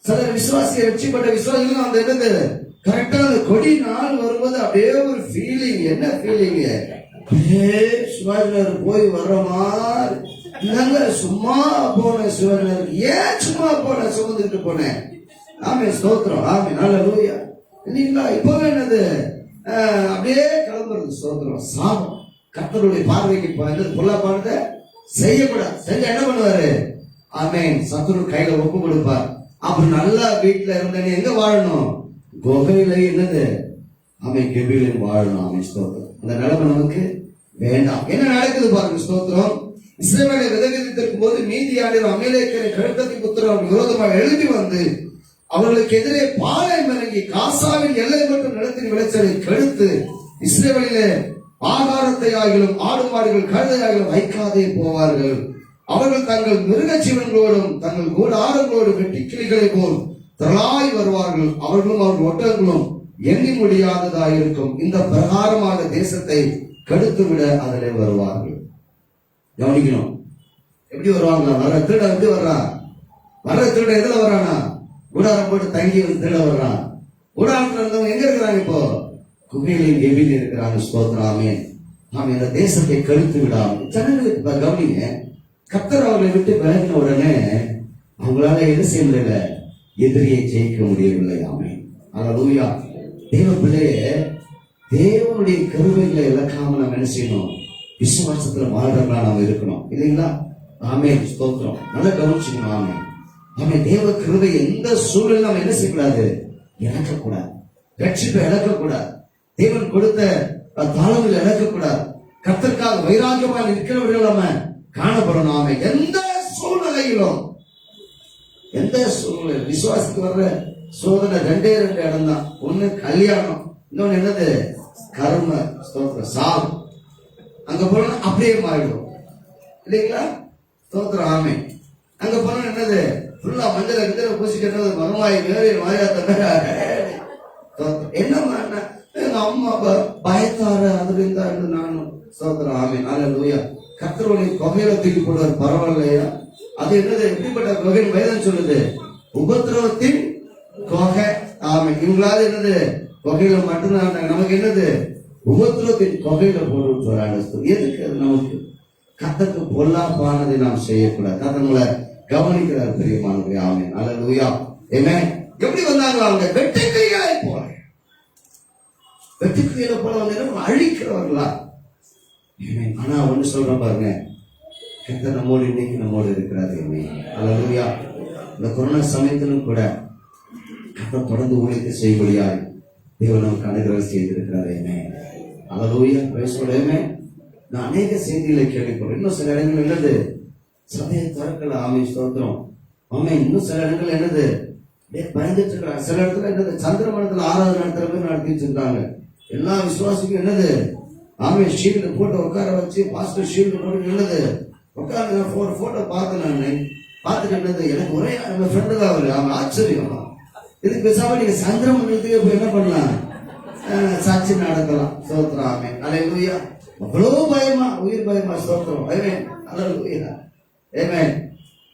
சில விசுவாசி ரட்சிக்கப்பட்ட விசுவாசிகள் அந்த என்னது கரெக்டா அந்த கொடி நாள் வரும்போது அப்படியே ஒரு ஃபீலிங். என்ன ஃபீலிங்? சிவாஜினர் போய் வர்ற மாதிரி இல்லங்க, சும்மா போனேன் சிவாஜினருக்கு. ஏன் சும்மா போனேன்? சுமந்துட்டு போனேன். ஆமென், ஸ்தோத்திரம், ஆமென், அல்லேலூயா. இல்லைங்களா? இப்போ என்னது அப்படியே கிளம்புறது, ஸ்தோத்திரம். சாபம். கர்த்தருடைய பார்வைக்கு பொல்லாப்பானதை செய்யக்கூடாது. செஞ்ச என்ன பண்ணுவாரு? ஆமென், சத்துரு கையில ஒப்பு கொடுப்பார். அப்புறம் நல்லா வீட்டுல இருந்தேன்னு எங்க வாழணும்? குகையில என்னது? ஆமென், கெபியிலும் வாழணும். ஆமென், ஸ்தோத்திரம். அந்த நிலைமை நமக்கு வேண்டாம். என்ன நடக்குது பாருங்க, ஸ்தோத்திரம். இஸ்ரவேலை விதவிதித்திருக்கும் போது மீதியானியர் அமலேக்கரை கழுத்தத்தின் புத்திரர் விரோதமாக எழுதி வந்து அவர்களுக்கு எதிரே பாளையம் இறங்கி காசாவின் எல்லை மற்றும் நிலத்தின் விளைச்சலை கெடுத்து இஸ்ரவேலிலே ஆகாரத்தை ஆகிலும் ஆடு மாடுகள் கழுதையாகிலும் வைக்காதே போவார்கள். அவர்கள் தங்கள் மிருக ஜீவன்களோடும் தங்கள் கூடாரங்களோடு வெட்டி கிளிகளை போல் திரளாய் வருவார்கள். அவர்களும் அவர்கள் ஒட்டங்களும் எண்ணி முடியாததாயிருக்கும். இந்த பிரகாரமாக தேசத்தை கெடுத்து விட அதிலே வருவார்கள். கவனிக்கணும். எப்படி வருவாங்க? வர்ற திருட எப்படி வர்றான்? வர்ற திருட எதுல வர்றானா? கூடாரம் போட்டு தங்கி வந்து திருட வர்றான். கூடாரத்துல இருந்தவங்க எங்க இருக்கிறாங்க? இப்போ குகையிலையும் கெபியிலும் இருக்கிறாங்க. ஸ்தோத்திரம், ஆமென். நாம் இந்த தேசத்தை கெடுத்து விடாமல் ஜனங்களுக்கு கவனிங்க. கர்த்தர் அவர்களை விட்டு விலகின உடனே அவங்களால என்ன செய்ய முடியல? எதிரியை ஜெயிக்க முடியவில்லை. ஆமென், அல்லேலூயா. தேவ பிள்ளையே, தேவனுடைய கருவைகளை இழக்காம நாம் என்ன செய்யணும்? விசுவாசத்துல வாழ்றவங்களா நாம் இருக்கணும், இல்லைங்களா? ஆமென், ஸ்தோத்திரம். நல்லா கவனிச்சுக்கணும். ஆமென், ஆமென். தேவ கிருபை எந்த சூழலில் நாம் என்ன செய்யக்கூடாது? இழக்கக்கூடாது. ரட்சிப்பை இழக்கக்கூடாது. தேவன் கொடுத்த தாளங்கள் இழக்கக்கூடாது. கர்த்தருக்காக வைராக்கியமாக இருக்கிறவர்கள் நாம காணப்படணும். ஆமென். எந்த சூழ்நிலையிலும், எந்த சூழ்நிலை விசுவாசத்துக்கு வர்ற சோதனை ரெண்டே இடம் தான். ஒண்ணு கல்யாணம், இன்னொன்னு என்னது? கர்ம, ஸ்தோத்திரம், சாவு. அங்க போனா அப்படியே மாறிடும், இல்லைங்களா? ஸ்தோத்திரம், ஆமென். அங்க போனா என்னது? ஃபுல்லா மஞ்சள் கிட்ட பூசிக்கிறது, மகமாய் வேறு மாயாத்த என்னம்மா எங்க அம்மா பயத்தார அது இருந்தா நானும். ஸ்தோத்திரம், ஆமென், அல்லேலூயா. கர்த்தருடைய கொகையில தூக்கி போடுவார், பரவாயில்லையா? அது என்னது? எப்படிப்பட்ட கொகை? வேதம் சொல்லுது, உபத்திரவத்தின் கொகை. ஆமென். இவங்களால என்னது? கொகையில மட்டும்தான். நமக்கு என்னது? உபத்திரவத்தின் கொகையில போட்டு சொல்றாங்க. எதுக்கு அது நமக்கு? கர்த்தருக்கு பொல்லாப்பானதை நாம் செய்யக்கூடாது. கர்த்தர்களை கவனிக்கிறார், பிரியமானவர்களே. ஆமென், அல்லேலூயா. ஆமென். எப்படி வந்தாங்க? அவங்க வெட்டுக்கிளிகளை போல, வெட்டுக்கிளிகளை போல வந்து அழிக்கிறவர்களா? ஆனா ஒண்ணு சொல்றேன் பாருங்க, கர்த்தர் நம்மோடு இன்னைக்கு நம்மோடு இருக்கிறார். அல்லேலூயா. இந்த கொரோனா சமயத்திலும் கூட கர்த்தர் தொடர்ந்து ஊழியத்தை செய்யும்படியாய் தேவன் நமக்கு அனுகிரகம் செய்திருக்கிறார். அல்லேலூயா. பேசுறேன். நான் அநேக செய்திகளை கேள்விப்படுறேன். இன்னும் சில இடங்கள் என்னது? சபையை திறக்கல. ஆமென், ஸ்தோத்திரம், ஆமென். இன்னும் சில இடங்கள் என்னது? பயந்துட்டு இருக்கிறாங்க. சில இடத்துல என்னது? சந்திரமணத்துல 6வது நடத்துற பேர் நடத்திட்டு இருக்காங்க. எல்லா விசுவாசிக்கும் என்னது? ஆமென், ஷீல்டு போட்டு உட்கார வச்சு பாஸ்டர் ஷீல்டு போட்டு என்னது உட்கார போட்டோ பார்த்தேன். நான் பார்த்துட்டு என்னது, எனக்கு ஒரே நம்ம ஃப்ரெண்டு தான் அவரு. அவன் ஆச்சரியம். இதுக்கு பேசாம நீங்க சந்திரமண்டலத்துக்கு போய் என்ன பண்ணலாம்? சாட்சி நடத்தலாம். ஸ்தோத்திரம், ஆமென், அல்லேலூயா. அவ்வளவு பயமா, உயிர் பயமா. ஸ்தோத்திரம், ஆமென், அல்லேலூயா. ஆமென்.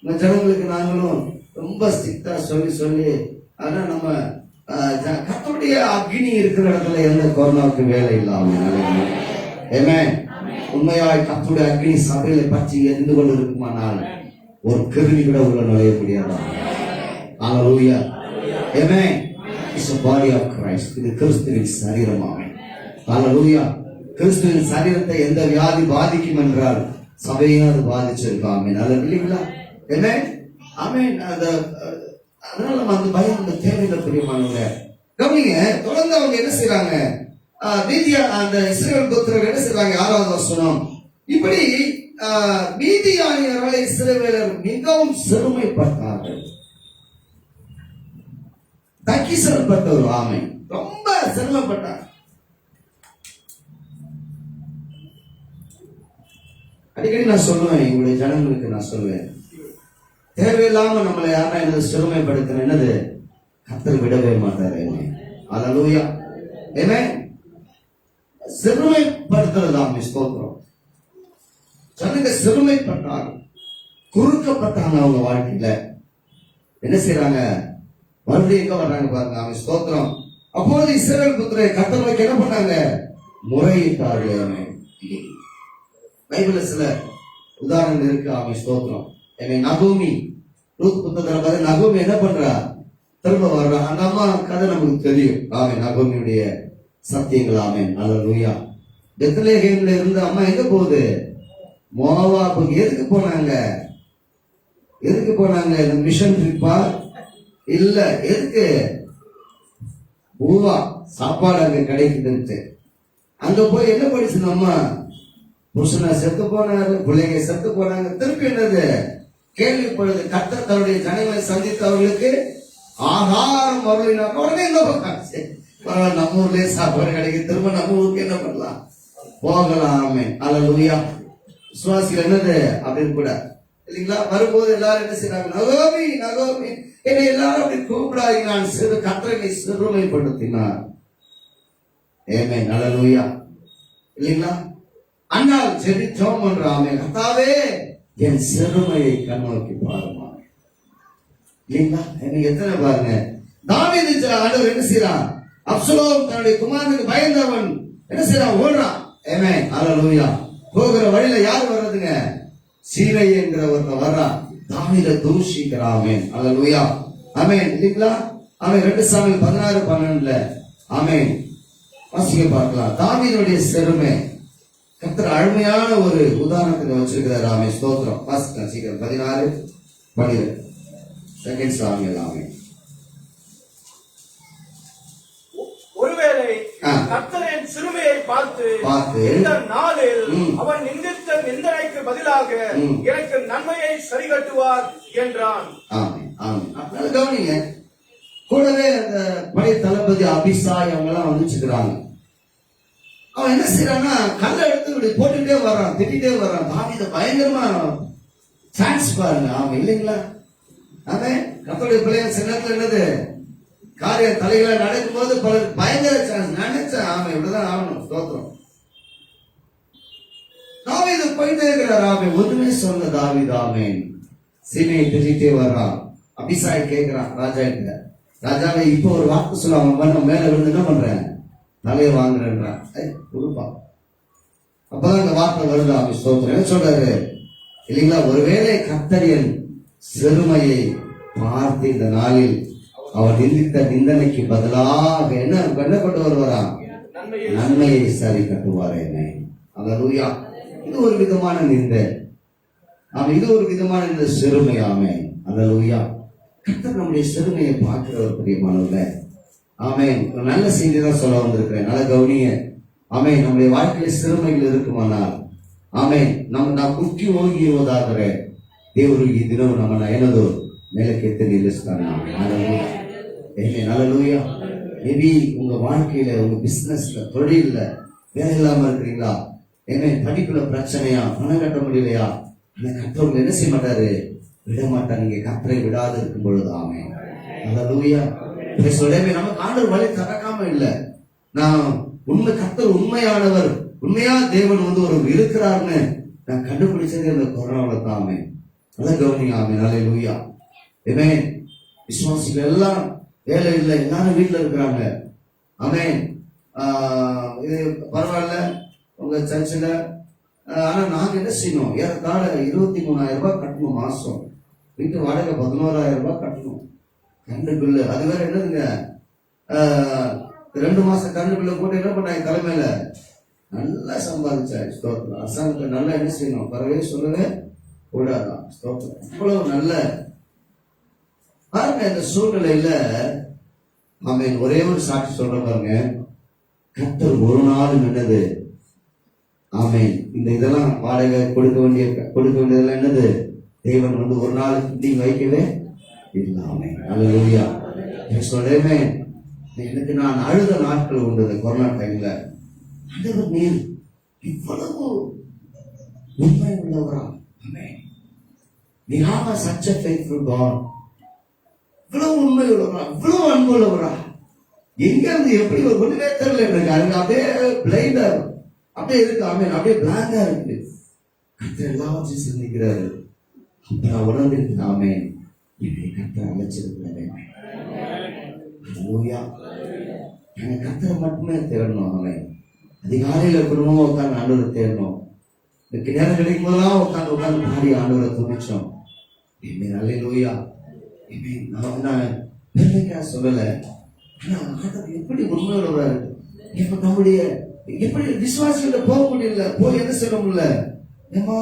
இந்த ஜனங்களுக்கு நாங்களும் ரொம்ப ஸ்ட்ரிக்டா சொல்லி ஆனா நம்ம கர்த்தருடைய அக்னி இருக்கிற இடத்துல எந்த கொரோனாவுக்கு வேலை இல்லாம ஆமென். உண்மையாய் கர்த்தருடைய அக்கினி சபையில பற்றி எரிந்து கொண்டு இருக்குமானால் ஒரு கிருமி கூட உள்ள நுழைய முடியாதா? ஹalleluya. ஆமென். It's a body of Christ. இது கிறிஸ்துவின் சரீரமாகும். ஹalleluya. கிறிஸ்துவின் சரீரத்தை எந்த வியாதி பாதிக்கும் என்றால் சபையும் அது பாதிச்சிருக்கும். ஆமென். அது இல்லைங்களா? ஆமென். ஆமென். அதனால நம்ம அந்த பயம் தேவையில்லை பிரியமானவங்க. கவனிங்க, தொடர்ந்து அவங்க என்ன செய்யறாங்க? மீதியா அந்த இஸ்ரவேல் புத்திரர்கள் என்ன செய்றாங்க? 6வது வசனம், இப்படி மீதியானியர்களை இஸ்ரவேலர் மிகவும் சிறுமைப்பட்டார்கள். தக்கிசல்பட்ட ஒரு ஆமை, ரொம்ப சிரமப்பட்டார். அடிக்கடி நான் சொல்லுவேன், எங்களுடைய ஜனங்களுக்கு நான் சொல்லுவேன், தேவையில்லாம நம்மளை யாரா என்னது சிறுமைப்படுத்தின என்னது கர்த்தர் விடவே மாட்டாரு. ஹalleluya. ஆமென். சிறுமைப்படுத்துறதாம் ஸ்தோத்திரம். ஜனங்க சிறுமைப்பட்டாங்க, குறுக்கப்பட்டாங்க அவங்க வாழ்க்கையில. என்ன செய்யறாங்க? மறுபடியும் எங்க வர்றாங்க பாருங்க. அவன் ஸ்தோத்திரம். அப்போது இஸ்ரவேல் புத்திரரை கர்த்தர் நோக்கி என்ன பண்ணாங்க? முறையிட்டார்கள். பைபிள்ல சில உதாரணங்கள் இருக்கு. அவன் ஸ்தோத்திரம். நகோமி, ரூத் புத்தகத்துல பாரு, நகோமி என்ன பண்றா? திரும்ப வர்றா. அந்த அம்மா கதை நமக்கு தெரியும். ஆமென். நகோமியுடைய சத்தியங்கள். ஆமென். ஹalleluya. பெத்லெஹேம்ல இருந்து அம்மா எங்க போகுது? மோவாபுக்கு. எதுக்கு போனாங்க? எதுக்கு போனாங்க? இந்த மிஷன் ட்ரிப்பா? இல்ல. எதுக்கு? பூவா சாப்பாடு அங்க கிடைக்குதுன்ட்டு அங்க போய் என்ன படிச்சு அம்மா? புருஷனை செத்து போனாரு, பிள்ளைங்க செத்து போனாங்க. திருப்பி என்னது? கேள்விப்படுது கர்த்தர் தன்னுடைய ஜனங்களை சந்தித்து அவர்களுக்கு ஆகாரம் வரலினாக்க உடனே என்ன பண்ணாச்சு? நம்ம ஊர்லயே சாப்பாடு கிடைக்கும், திரும்ப நம்ம ஊருக்கு என்ன பண்ணலாம்? போகலாம். ஆமென். ஹalleluya. விசுவாசிகள் என்னது அப்படின்னு கூட இல்லைங்களா? வரும்போது எல்லாரும் என்ன செய்யறாங்க? நகோமி, நகோமி, என்னை எல்லாரும் அப்படி கூப்பிடாதீங்க, நான் சிறு கர்த்தரை சிறுமைப்படுத்தினார். ஆமென். ஹalleluya. இல்லைங்களா? அண்ணால் ஜெபிச்சோம் என்ற ஆமென். கர்த்தாவே என் சிறுமையை கண்ணோக்கி பாருமா. இல்லைங்களா? எனக்கு எத்தனை பாருங்க. தாவீது ஆண்டவர் என்ன செய்யறான்? அப்சலோம் தன்னுடைய குமாரனுக்கு பயந்தவன் என்ன செய்யறான்? ஓடுறான். ஆமென். ஹalleluya. போகிற வழியில யார் வர்றதுங்க? சீரை என்கிற ஒருத்தன் வர்றான். தாவீதை தூஷிக்கிறான். ஆமென். ஹalleluya. ஆமென். இல்லைங்களா? ஆமென். 2 சாமுவேல் 16:12 ஆமென் வாசிக்க பார்க்கலாம். தாவீதுடைய சிறுமை கர்த்தர் அருமையான ஒரு உதாரணத்தை வச்சிருக்கிறார். ஆமென். ஸ்தோத்திரம். வாசிக்கலாம் சீக்கிரம். 16:12 2 சாமுவேல். ஆமென்.
ஒருவேளை கர்த்தரின் சிறுமையை பார்த்து இந்த நாளில் அவன் நிந்தித்த நிந்தனைக்கு பதிலாக எனக்கு நன்மையை சரிகட்டுவார் என்றான்.
ஆமென். ஆமென். அதனால கவனிங்க, கூடவே அந்த படை தளபதி அபிசாய் அவங்க எல்லாம் வந்துச்சுக்கிறாங்க. அவன் என்ன செய்யறான்னா, கல்லை எடுத்து இப்படி போட்டுட்டே வர்றான், திட்டிட்டே வர்றான். தாவீதை பயங்கரமா சான்ஸ் பாருங்க. ஆமா இல்லைங்களா? அவன் கர்த்தருடைய பிள்ளைங்க சின்னத்துல என்னது காரியம் தலைகளை நடக்கும் போது பலர் பயங்கர சான்ஸ் நினைச்சேன். ஆமா இப்படிதான் ஆகணும். ஸ்தோத்திரம். தாவீது போயிட்டே இருக்கிறார். ஆமே ஒண்ணுமே சொன்ன தாவீது. ஆமேன். சீமையை திட்டிட்டே வர்றான். அபிசாய் கேட்கிறான் ராஜா கிட்ட, ராஜாவை இப்போ ஒரு வார்த்தை சொல்ல, அவன் பண்ண மேல விழுந்து என்ன பண்றேன்? தலையை வாங்குறேன்றான். கொடுப்பா. அப்பதான் இந்த வார்த்தை வருது. ஆமே ஸ்தோத்திரம். என்ன சொல்றாரு இல்லைங்களா? ஒருவேளை கர்த்தரின் சிறுமையை பார்த்து இந்த நாளில் அவர் நிந்தித்த நிந்தனைக்கு பதிலாக என்ன கொண்டு வருவாராம்? நன்மையை சரி கட்டுவார். என்ன? ஹல்லேலூயா. இது ஒரு விதமான நிந்தை. ஆமா, இது ஒரு விதமான இந்த சிறுமை. ஆமே. ஹல்லேலூயா. கர்த்தர் நம்முடைய சிறுமையை பார்க்கிறவர் பிரியமானவர்களே. ஆமென். நல்ல செய்தி தான் சொல்ல வந்திருக்கிறேன். நல்ல கவனிய. ஆமென். நம்முடைய வாழ்க்கையில சிறுமைகள் இருக்குமானால் ஆமென் நாம் குக்கி ಹೋಗಿರುವುದಾದರೆ ದೇವರು ಈ ದಿನವೂ ನಮ್ಮನ್ನ ಏನದು ಮೇಲಕ್ಕೆತ್ತಿ ನಿಲ್ಲಿಸ್ತಾನೆ. ஹல்லேலூயா. மேபி உங்க வாழ்க்கையில, உங்க பிசினஸ்ல, தொழில்ல வேலை இல்லாம இருக்கிறீங்களா? ஏன்னா படிப்புல பிரச்சனையா, பணம் கட்ட முடியலையா? அந்த கர்த்தர் என்ன செய்ய மாட்டாரு? விட மாட்டார். நீங்க கர்த்தரை விடாது இருக்கும் பொழுது. ஆமென். ஹல்லேலூயா. நமக்கு ஆண்டவர் வழி திறக்காம இல்ல. நான் உண்மை கர்த்தர் உண்மையானவர், உண்மையா தேவன் ஒரு இருக்கிறார்னு நான் கண்டுபிடிச்சது இந்த கொரோனாவில தான். ஆமென். நல்ல கவனிங்க. ஆமென். ஹல்லேலூயா. ஆமென். விசுவாசிகள் எல்லாம் வேலை இல்லை, எல்லாரும் வீட்டுல இருக்கிறாங்க. ஆமென். இது பரவாயில்ல, உங்க சர்ச்சில். ஆனா நாங்க என்ன செய்யணும், ஏறத்தாழ 23,000 ரூபாய் கட்டணும் மாசம். வீட்டு வாடகை 11,000 ரூபாய் கட்டணும் கரண்டுக்குள்ள. அது வேற என்னதுங்க, 2 மாசம் கரண்டுக்குள்ள போட்டு என்ன பண்ணாங்க, தலைமையில நல்லா சம்பாதிச்சாரு. ஸ்தோத்திரம். அரசாங்கத்தை நல்லா என்ன செய்யணும், பரவே சொல்லவே கூடாதான். ஸ்தோத்திரம். இவ்வளவு நல்ல பாருங்க. இந்த சூழ்நிலையில ஆமென், ஒரே ஒரு சாட்சி சொல்ற பாருங்க. கர்த்தர் ஒரு நாள் என்னது, ஆமென், இந்த இதெல்லாம் வாடகை கொடுக்க வேண்டியதெல்லாம் என்னது, தேவன் வந்து ஒரு நாள் நீங்க வைக்கவே இல்லை. ஆமென், அல்லேலூயா. சொல்றேன், எனக்கு நான் அழுத நாட்கள் உண்டு கொரோனா டைம்ல. ஆண்டவர் நீர் இவ்வளவு உண்மை உள்ளவரா, நீ ஆமா such a faithful God, இவ்வளவு உண்மை உள்ளவரா, இவ்வளவு அன்பு உள்ளவரா, எங்க இருந்து எப்படி ஒரு ஒண்ணுமே தெரியல எனக்கு. அதுக்கு அப்படியே பிளைண்டா அப்படியே இருக்கு. ஆமென், அப்படியே பிளாங்கா இருக்கு. கர்த்தர் எல்லாத்தையும் சிந்திக்கிறாரு. அப்புறம் உணர்ந்து ஆமென், என்னை கர்த்தர் அழைச்சிருக்கிறாரு. அல்லேலூயா. எனக்கு கர்த்தரை மட்டுமே தேடணும். ஆமென். அதிகாலையில குடும்பமா உட்கார்ந்து ஆண்டவரை தேடணும். எனக்கு நேரம் கிடைக்கும் போதெல்லாம் உட்கார்ந்து பாடி ஆண்டவரை துதிச்சோம். அல்லேலூயா. நான் பெருமைக்கா சொல்லல, ஆனா ஆண்டவர் எப்படி உண்மையோட இப்ப நம்முடைய எப்படி விசுவாசிகிட்ட போக முடியல, போய் என்ன செய்ய முடியல. ஏமா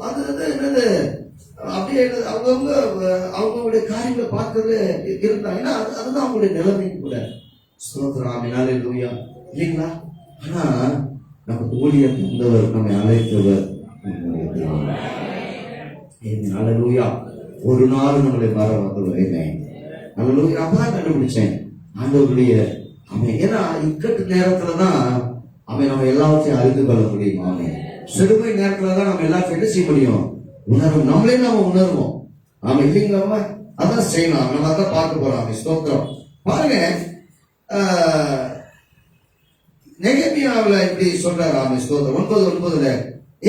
அது என்னது அப்படியே அவங்களுடைய காரியங்களை பார்க்கறது இருந்தாங்க. ஏன்னா அதுதான் அவங்களுடைய நிலைமையும் கூட. ஸ்தோத்திரம். ஆமென், அல்லேலூயா. இல்லைங்களா? ஆனா நமக்கு ஊழியர் தந்தவர், நம்மை அழைத்தவர். அல்லேலூயா. ஒரு நாள் நம்மளை மறவாதவர். அல்லேலூயா. அப்பதான் கண்டுபிடிச்சேன் ஆண்டவருடைய அவன். ஏன்னா இக்கட்டு நேரத்துலதான் அவன் நம்ம எல்லாத்தையும் அறிந்து கொள்ள முடியும். அவன் சிறுமை நேரத்துலதான் நம்ம எல்லாத்தையும் என்ன செய்ய முடியும், உணர்வோம். நம்மளே நாம உணர்வோம். அவன் இல்லைங்களா, அதான் செய்யலாம். நம்ம அதான் பார்க்க போறோம். அவன் ஸ்தோத்திரம். பாருங்க, நெகேமியாவுல இப்படி சொல்றாரு. அவன் ஸ்தோத்திரம். 9:9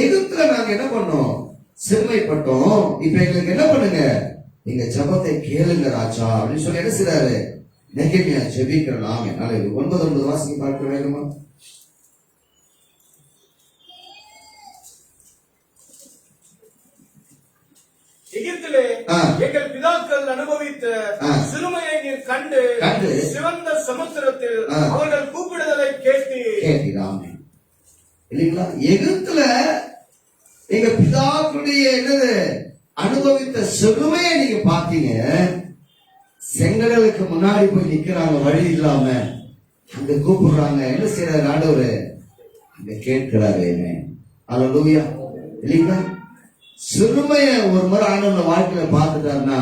எகிப்துல நாங்க என்ன பண்ணோம், சிறுமைப்பட்டோம். இப்ப எங்களுக்கு என்ன பண்ணுங்க, நீங்க ஜபத்தை கேளுங்க ராஜா அப்படின்னு சொல்லி என்ன செய்றாரு, நெகேமியா ஜெபிக்கிறான். ஆமென், அல்லேலூயா. 9:9 வாசிக்க பார்க்க வேண்டுமா?
எகிப்திலே எங்கள் பிதாக்கள் அனுபவித்த சிறுமையை நீர் கண்டு சிவந்த சமுத்திரத்தில் அவர்கள் கூப்பிடுதலை கேட்டீராமே.
இல்லைங்களா? எகிப்துல எங்க பிதாக்களுடைய என்னது அனுபவித்த சிறுமையை நீங்க பாத்தீங்க. செங்கடலுக்கு முன்னாடி போய் நிக்கிறாங்க, வழி இல்லாம அங்க கூப்பிடுறாங்க. என்ன செய்யறாரு ஆண்டவரு, அங்க கேட்கிறாரு. அல்லேலூயா. இல்லைங்களா? சிறுமைய ஒரு முறை ஆண்டவர் வாழ்க்கையில பார்த்துட்டாருன்னா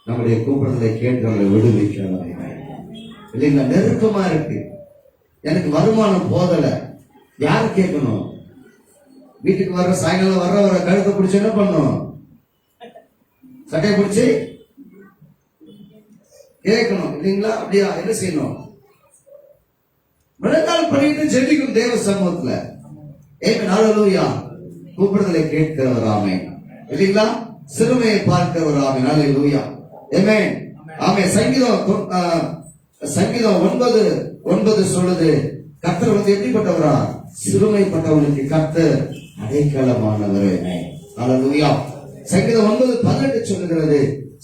நம்முடைய கூப்பிடுறதை கேட்கிறவங்களை விடுவிக்கிறார். இல்லைங்களா? நெருக்கமா இருக்கு, எனக்கு வருமானம் போதல, யாரு கேட்கணும்? வீட்டுக்கு வர்ற சாயங்காலம் வர கழுத்தை பிடிச்சு என்ன பண்ணும், சட்டையை பிடிச்சு கேட்கணும். இல்லைங்களா? அப்படியா? என்ன செய்யணும், முழங்கால் பண்ணிட்டு ஜெபிக்கும் தேவ சமூகத்துல. அல்லேலூயா. கூப்பிடுதலை கேட்கிறவர். ஆமென். இல்லைங்களா? சிறுமையை பார்க்கிறவர். ஆமென், அல்லேலூயா. ஆமென், ஆமென். சங்கீதம் 9:9 சொல்லுது, கர்த்தர் வந்து எப்படிப்பட்டவரா, சிறுமைப்பட்டவனுக்கு கர்த்தர் அடைக்கலமானவர். அல்லேலூயா. சங்கீதம் 9:18 சொல்லுகிறது,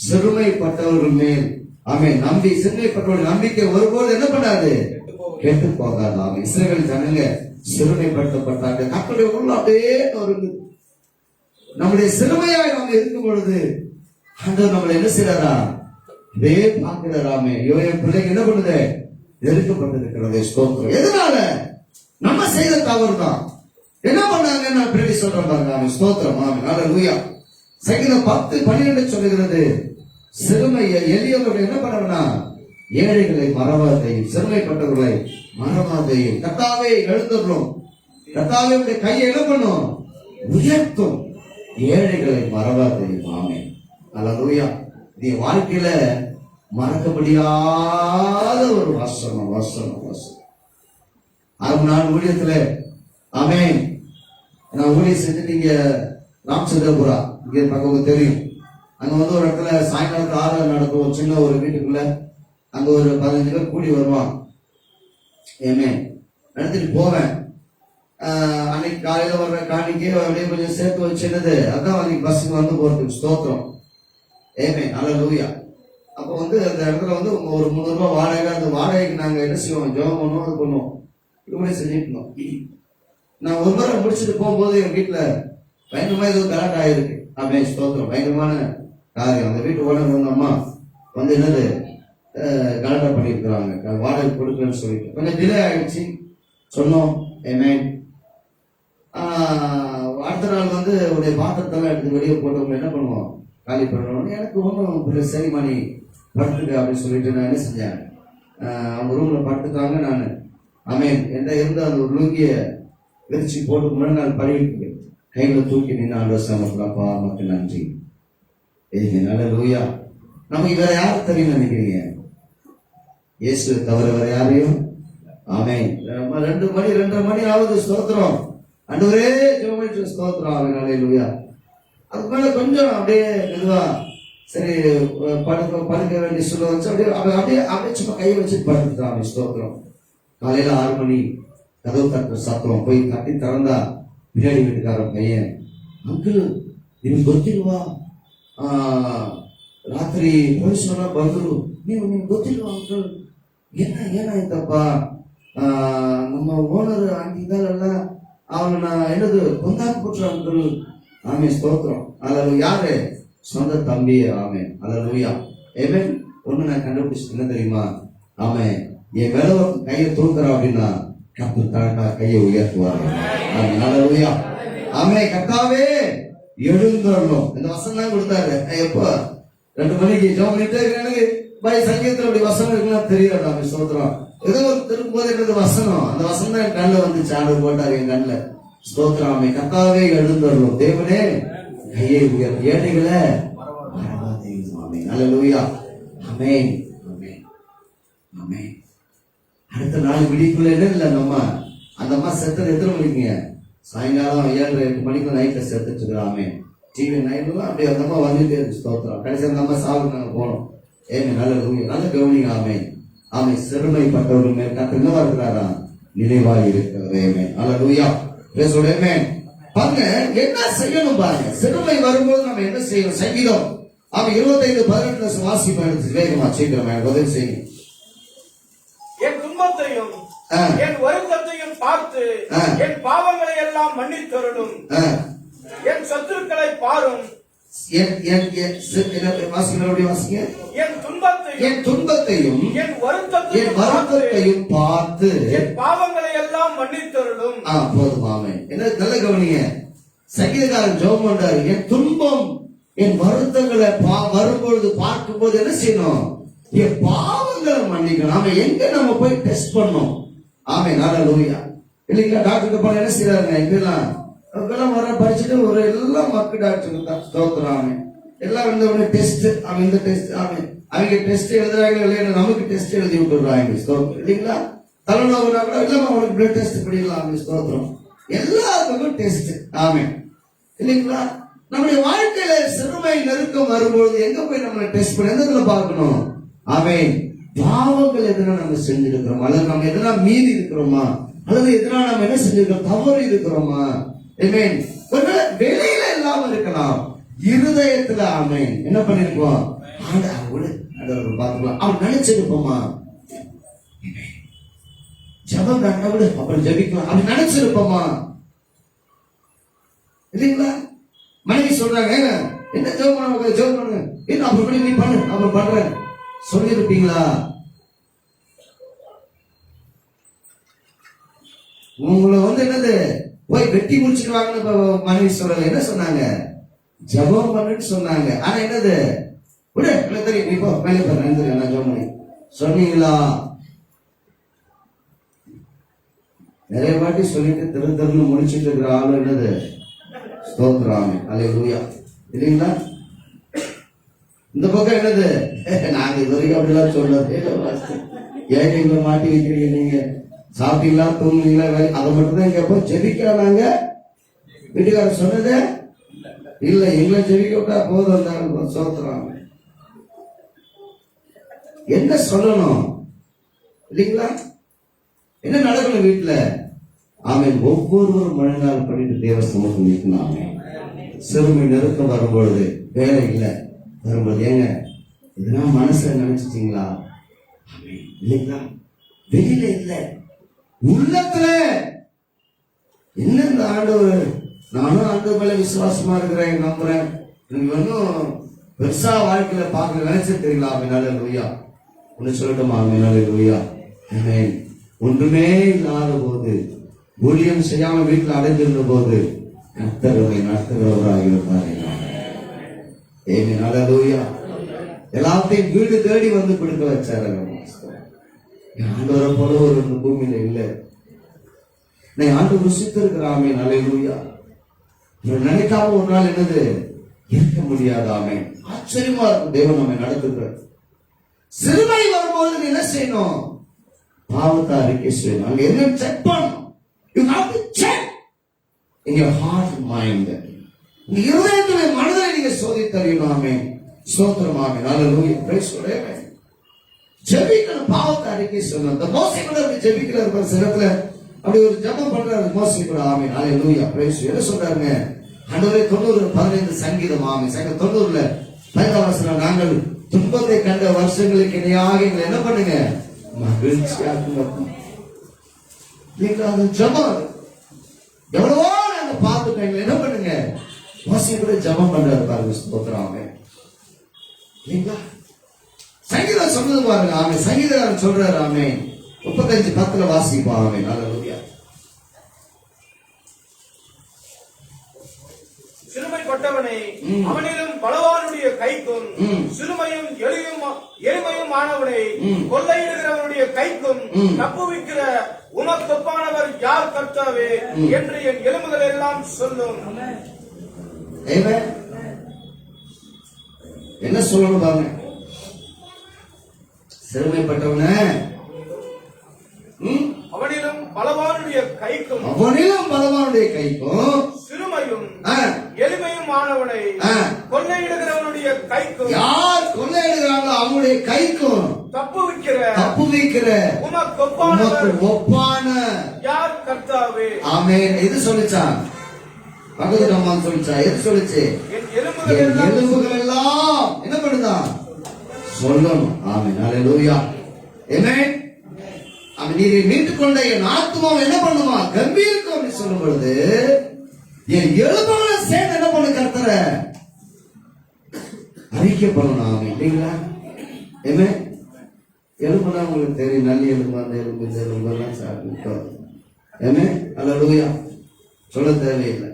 சிறுமைப்பட்டவர்கள் மேல் ஆமென் நம்பி, சிறுமைப்பட்டவர்கள் நம்பிக்கை ஒருபோது என்ன பண்ணாது, கெட்டு போகாது. ஆமென். இஸ்ரவேல் ஜனங்க சிறுமைப்படுத்தப்பட்டாங்க. கர்த்தருடைய உள்ள அப்படியே நொறுங்குது. நம்முடைய சிறுமையாய் நாம் இருக்கும் பொழுது ஆண்டவர் நம்மளை என்ன செய்யறாரா, இதே பார்க்கிறாராமே. என் பிள்ளைங்க என்ன பண்ணுது, நெருக்கப்பட்டிருக்கிறது. ஸ்தோத்திரம். எதனால? நம்ம செய்த தவறு தான். என்ன பண்ணாங்க, நான் பின்னாடி சொல்றேன் பாருங்க. ஸ்தோத்திரம். ஆமென், அல்லேலூயா. சங்கீதம் 10:12 சொல்லுகிறது, சிறுமையை எளியவர்கள் என்ன பண்ணணும்னா ஏழைகளை மறவாதையும், சிறுமைப்பட்டவர்களை மறவாதையும். கர்த்தாவே எழுந்துடும், கர்த்தாவே உடைய கையை என்ன பண்ணும், உயர்த்தும், ஏழைகளை மறவாதையும். ஆமென், அல்லேலூயா. இது வாழ்க்கையில மறக்க முடியாத ஒரு வசனம். நாள் ஊழியத்துல ஆமென், நான் ஊழியம் செஞ்சுட்டு இங்க ராமச்சந்திரபுரா இங்க பக்கம் தெரியும். அங்க வந்து ஒரு இடத்துல சாயங்காலத்து 6 நடக்கும், சின்ன ஒரு வீட்டுக்குள்ள. அங்க ஒரு 15 பேர் கூடி வருவான். ஏமே நடத்திட்டு போவேன். அன்னைக்கு காலையில வர்ற காணிக்கே அப்படியே கொஞ்சம் சேர்த்து வச்சிருந்தது. அதான் அன்னைக்கு பஸ்ஸுக்கு வந்து போறதுக்கு ஸ்தோத்திரம். ஏமே அல்லேலூயா. அப்போ வந்து அந்த இடத்துல வந்து ஒரு 300 ரூபாய் வாடகை. அந்த வாடகைக்கு நாங்க என்ன செய்வோம், ஜெபம் பண்ணுவோம், அது பண்ணுவோம், இப்படி செஞ்சுட்டு இருந்தோம். நான் ஒரு முறை முடிச்சுட்டு போகும்போது என் வீட்டுல பயங்கரமா ஏதோ கலாட் ஆயிருக்கு. அப்படியே ஸ்தோத்திரம், பயங்கரமான காரியம். அந்த வீட்டு ஓனர் வந்து அம்மா வந்து என்னது கலாட்டா பண்ணிருக்கிறாங்க, வாடகை கொடுக்கலன்னு சொல்லிட்டு கொஞ்சம் டிலே ஆயிடுச்சு. சொன்னோம். ஆமென். அடுத்த நாள் வந்து உடைய பாத்திரத்தெல்லாம் எடுத்து வெளியே போட்டவங்க என்ன பண்ணுவோம், காலி பண்ணணும். எனக்கு ஒன்றும் சரி மணி படுத்துட்டு அப்படின்னு சொல்லிட்டு நான் என்ன செஞ்சேன், அவங்க ரூம்ல படுத்துட்டாங்க. நான் ஆமென் என்கிட்ட இருந்த அந்த ஒரு லுங்கிய விரிச்சு போட்டு முன்னாடி நாள் பழகிட்டு கையில தூக்கி நின்று ஆண்டவர் சமத்துலாப்பா மக்கள் நன்றி. அல்லேலூயா. நமக்கு வேற யாரும் தெரியும் நினைக்கிறீங்க? இயேசு தவிர வேற யாரையும். ஆமென். 2 மணி 2:30 மணி ஆகுது. ஸ்தோத்திரம். ஆண்டவரே ஜெபம் ஸ்தோத்திரம். ஆமென். அல்லேலூயா. அதுக்கு மேல கொஞ்சம் அப்படியே மெதுவா சரி படுக்க வேண்டிய சொல்ல வச்சு அப்படியே சும்மா கையை வச்சு படுத்துட்டான். ஸ்தோத்திரம். காலையில 6 மணி கதவு தட்டுற சத்தம். போய் தட்டி திறந்தா பின்னாடி வீட்டுக்காரன் பையன், அங்கிள் நீங்க ಗೊತ್ತಿಲ್ವಾ, ರಾತ್ರಿ ಪೊಲೀಸರ ಬಂದ್ರು, ನೀವು ಗೊತ್ತಿಲ್ವಾ ಅಂಕಲ್, ಏನಾಯ್ತಪ್ಪ, ನಮ್ಮ ಓನರ್ ಆಗಿದ್ದಾರಲ್ಲ ಅವನ ಏನದು ಕೊಂದಾಕ್ಬಿಟ್ರು ಅಂಕಲ್. ಆಮೇಲೆ ಸ್ತೋತ್ரம். அல்லது யாரு? சொந்த தம்பி. ஆமே அல்லேலூயா. ஏமேன். ஒண்ணு நான் கண்டுபிடிச்சது என்ன தெரியுமா? ஆமே என் மேல கையை தூக்குறா அப்படின்னா கர்த்தர் கையை உயர்த்துவார். அல்லேலூயா. ஆமே. கர்த்தாவே எழுந்தருளும். இந்த வசனம் தான் கொடுத்தாரு. எப்போ 2 மணிக்கு ஜெபம் பண்ணிட்டே எனக்கு சங்கீதத்துல அப்படி வசனம் இருக்குன்னு தெரியாது. ஆமே ஸ்தோத்திரம். ஏதோ ஒரு திருக்கும்போது என்னது வசனம், அந்த வசனம் தான் என் கண்ணில் வந்துச்சு. ஆண்டவர் போட்டாரு என் கண்ணில். ஸ்தோத்திரம். ஆமே. கர்த்தாவே எழுந்தருளும். தேவனே கையை உயர்த்து, ஏழைகளை மறவாதேயும். ஆமே அல்லேலூயா. ஆமென். ஆமென். ஆமென். அடுத்த நாள் விடிக்குள்ள இல்ல நம்ம அந்த அம்மா செத்தது எத்தனை மணிக்குங்க? சாயங்காலம் 7:30-8 மணிக்கு நைட்ல செத்துட்டு இருக்கிறாமே. டிவி நைட்லாம் அப்படியே அந்த அம்மா வந்துட்டே இருக்கு. ஸ்தோத்திரம். கடைசி அந்த அம்மா சாவுக்கு நாங்க போனோம். ஏமே நல்ல நல்ல கவனிங்க. ஆமே ஆமே. சிறுமைப்பட்டவர்கள் மேல் கர்த்தர் என்னவா இருக்கிறாரா? நினைவாக இருக்கிறதே. அல்லேலூயா. பேசுறேமே. பாருங்க என்ன செய்யணும் பாருங்க. சிறுமை வரும்போது நம்ம என்ன செய்யணும்? சங்கீதம் 25:18 வாசிப்பேன். வேகமா சீக்கிரமா உதவி செய்யும்.
என் துன்பத்தையும் என் வருத்தத்தையும் பார்த்து என் பாவங்களை எல்லாம் மன்னித்தருளும். என் சத்துருக்களை பாரும்.
என் துன்பத்தையும் என் வருத்தத்தையும் பார்த்து
என் பாவங்களை எல்லாம் மன்னித்தருளும்.
போதும். ஆமென். என்ன நல்ல கவனிங்க. சங்கீதக்காரன் ஜெபம் பண்றாரு. என் துன்பம் என் வருத்தங்களை வரும்பொழுது பார்க்கும்போது என்ன செய்யணும்? என் பாவங்களை மன்னிக்கணும். நாம எங்க நம்ம போய் டெஸ்ட் பண்ணோம்? ஆமென். அல்லேலூயா. இல்லைங்களா? டாக்டருக்கு போன என்ன செய்யறாங்க? எங்கெல்லாம் வர படிச்சுட்டு ஒரு எல்லாம் மக்கள் டாக்டர் தான். ஸ்தோத்திரம். எல்லாம் இந்த டெஸ்ட், அவன் இந்த டெஸ்ட், அவங்க டெஸ்ட் எழுதுறாங்க இல்லையா? நமக்கு டெஸ்ட் எழுதி விட்டுறாங்க. ஸ்தோத்திரம். இல்லைங்களா? தலைநோவுனா கூட இல்லாம அவனுக்கு பிளட் டெஸ்ட் பண்ணிடலாம். ஸ்தோத்திரம். எல்லாத்துக்கும் டெஸ்ட். ஆமென். இல்லைங்களா? நம்முடைய வாழ்க்கையில சிறுமை நெருக்கம் வரும்பொழுது எங்க போய் நம்ம டெஸ்ட் பண்ண எந்த பார்க்கணும்? ஆமென். பாவங்கள் எதுனா நம்ம செஞ்சிருக்கிறோமா, அல்லது நம்ம எதுனா மீறி இருக்கிறோமா, அல்லது எதுனா நம்ம என்ன செஞ்சிருக்கோம், தவறு இருக்கிறோமா? ஆமென். ஒருவேளை வெளியில இல்லாம இருக்கலாம், இருதயத்துல ஆமென் என்ன பண்ணிருப்போம்? பார்த்துக்கலாம். அவன் நினைச்சிருப்போமா? ஜபம் விடு அப்புறம் ஜபிக்கலாம் அப்படி நினைச்சிருப்போமா? இல்லைங்களா? மனைவி சொல்றாங்க, என்ன ஜெபம் பண்ணுங்க, ஜெபம் பண்ணுங்க, என்ன அப்புறம் பண்ணி நீ பண்ணு, அப்புறம் பண்றேன் சொல்லிருப்பீங்களா? உங்களை வந்து என்னது போய் வெட்டி முடிச்சுட்டு வாங்கன்னு மனைவி சொல்லல. என்ன சொன்னாங்க? ஜெபம் பண்ணுன்னு சொன்னாங்க. ஆனா என்னது விடு எனக்கு தெரியும், நீ போ மேலே போறேன் நான் ஜெபம் பண்ணி சொன்னீங்களா? நிறைய வாட்டி சொல்லிட்டு திரு முடிச்சுட்டு இருக்கிற ஆளு என்னது? ஸ்தோத்திரம். அல்லேலூயா. இல்லைங்களா? இந்த பக்கம் என்னது? நாங்க இது வரைக்கும் அப்படிலாம் சொல்றது ஏன் எங்களை மாட்டி வைக்கிறீங்க? நீங்க சாப்பிட்டீங்களா, தூங்குனீங்களா, அதை மட்டும் தான் கேட்போம். ஜெபிக்கிறாங்க. வீட்டுக்காரர் சொன்னது இல்ல, எங்களை ஜெபிக்க விட்டா போதும். ஸ்தோத்திரம். என்ன சொல்லணும்? இல்லைங்களா? என்ன நடக்கணும் வீட்டுல? ஆமென். ஒவ்வொருவரும் முழங்கால் பண்ணிட்டு தேவ சமூகம் நிற்கணும். ஆமென். சிறுமை நெருக்கம் வரும்பொழுது, வேலை இல்லை வரும்போது, ஏங்க இதெல்லாம் மனசுல நினைச்சிட்டீங்களா? ஆமென். இல்லைங்களா? வெளியில இல்ல, உள்ளத்துல என்ன இந்த ஆண்டவர், நானும் ஆண்டு மேல விசுவாசமா இருக்கிறேன், நம்புறேன், நீங்க ஒன்னும் பெருசா வாழ்க்கையில பார்க்க நினைச்சிட்டு தெரியுங்களா? ஆமென். லூயா. ஒன்னு சொல்லட்டுமா? ஆமென். லூயா. ஆமென். ஒன்றுமே இல்லாத போது, ஊழியம் செய்யாம வீட்டில் அடைந்திருந்த போது கர்த்தரை நடத்துகிறவராக இருப்பார். ஆமென். அல்லேலூயா. எல்லாத்தையும் வீடு தேடி வந்து கொடுக்க வச்சாரு. ஆண்டவரை போல ஒரு பூமியில இல்லை. நான் ஆண்டு ருசித்து இருக்கிறாமே. அல்லேலூயா. நினைக்காம ஒரு நாள் என்னது இருக்க முடியாதாமே. ஆச்சரியமா இருக்கும் தேவன் நம்மை நடத்துகிறார். சிறுமை வரும்போது நீ என்ன செய்யணும்? பாவத்தை அறிக்கை செய்யணும். அங்க என்ன செக் பண்ணணும்? You have to check in your heart and mind. உங்க இருதயத்திலே மனதை நீங்க சோதித்தறியணும். ஆமென். ஸ்தோத்திரம். ஆமென். அல்லேலூயா. Praise the Lord. ஜெபிக்கணும், பாவத்தை அறிக்கை செய்யணும். இந்த மோசே கூட ஜெபிக்கிற ஒரு சிலத்துல அப்படி ஒரு ஜெபம் பண்றாரு மோசே கூட. ஆமென். அல்லேலூயா. பிரைஸ். என்ன சொல்றாருங்க? ஆண்டவரே 90:15 சங்கீதம். ஆமென். சங்கீதம் 90ல 15 வசனம், நாங்கள் துன்பத்தை கண்ட வருஷங்களுக்கு இணையாக எங்களை என்ன பண்ணுங்க? மகிழ்ச்சியாக. ஜபம் எவ்வளவோ நாங்க பார்த்துட்டோம், எங்களை என்ன பண்ணுங்க? மோசே கூட ஜபம் பண்றாரு பாருங்க. ஸ்தோத்திரம். இல்லைங்களா? சங்கீதம் சொன்னது பாருங்க. ஆமென். சங்கீதம் சொல்றாரு. ஆமென். 35:10 வாசிப்போம். ஆமென். அல்லேலூயா.
சிறுமைப்பட்டவனை அவனிலும் பலவானுடைய கைக்கும், சிறுமையும் எளிமையும் ஆனவனை கொள்ளையிடுகிறவனுடைய கைக்கும் தப்புவிக்கிற உமக்கொப்பானவர் யார் கர்த்தாவே என்று என் எலும்புகள் எல்லாம் சொல்லும்.
என்ன சொல்லணும் பாருங்க? சிறுமைப்பட்டவன
அவனிலும் பலவானுடைய கைக்கும், சிறுமையும் எளிமையும் ஆனவனை கொள்ளையிடுகிறவனுடைய கைக்கும்,
யார் கொள்ளையிடுகிறாங்களோ அவங்களுடைய கைக்கும் தப்புவிக்கிற உமக்கு ஒப்பான
யார் கர்த்தாவே.
ஆமென். எது சொல்லிச்சா? பகவத் அம்மா சொல்லிச்சா? எது சொல்லிச்சு? என் எலும்புகள் எல்லாம் என்ன பண்ணுதான் சொல்லணும். ஆமென். அல்லேலூயா. ஆமென். நீரை மீட்டுக் கொண்ட என் ஆத்மாவை என்ன பண்ணுமா? கம்பீரிக்கும் அப்படின்னு சொல்லும் பொழுது என் எலும்புகளை சேர்ந்து என்ன பண்ணு? கர்த்தரை அறிக்கை பண்ணணும். ஆமென். இல்லைங்களா? ஆமென். எலும்புனா உங்களுக்கு தெரியும், நல்ல எலும்பு, அந்த எலும்பு, இந்த எலும்பு எல்லாம் சாப்பிட்டோம். ஆமென். அல்லேலூயா. சொல்ல தேவையில்லை.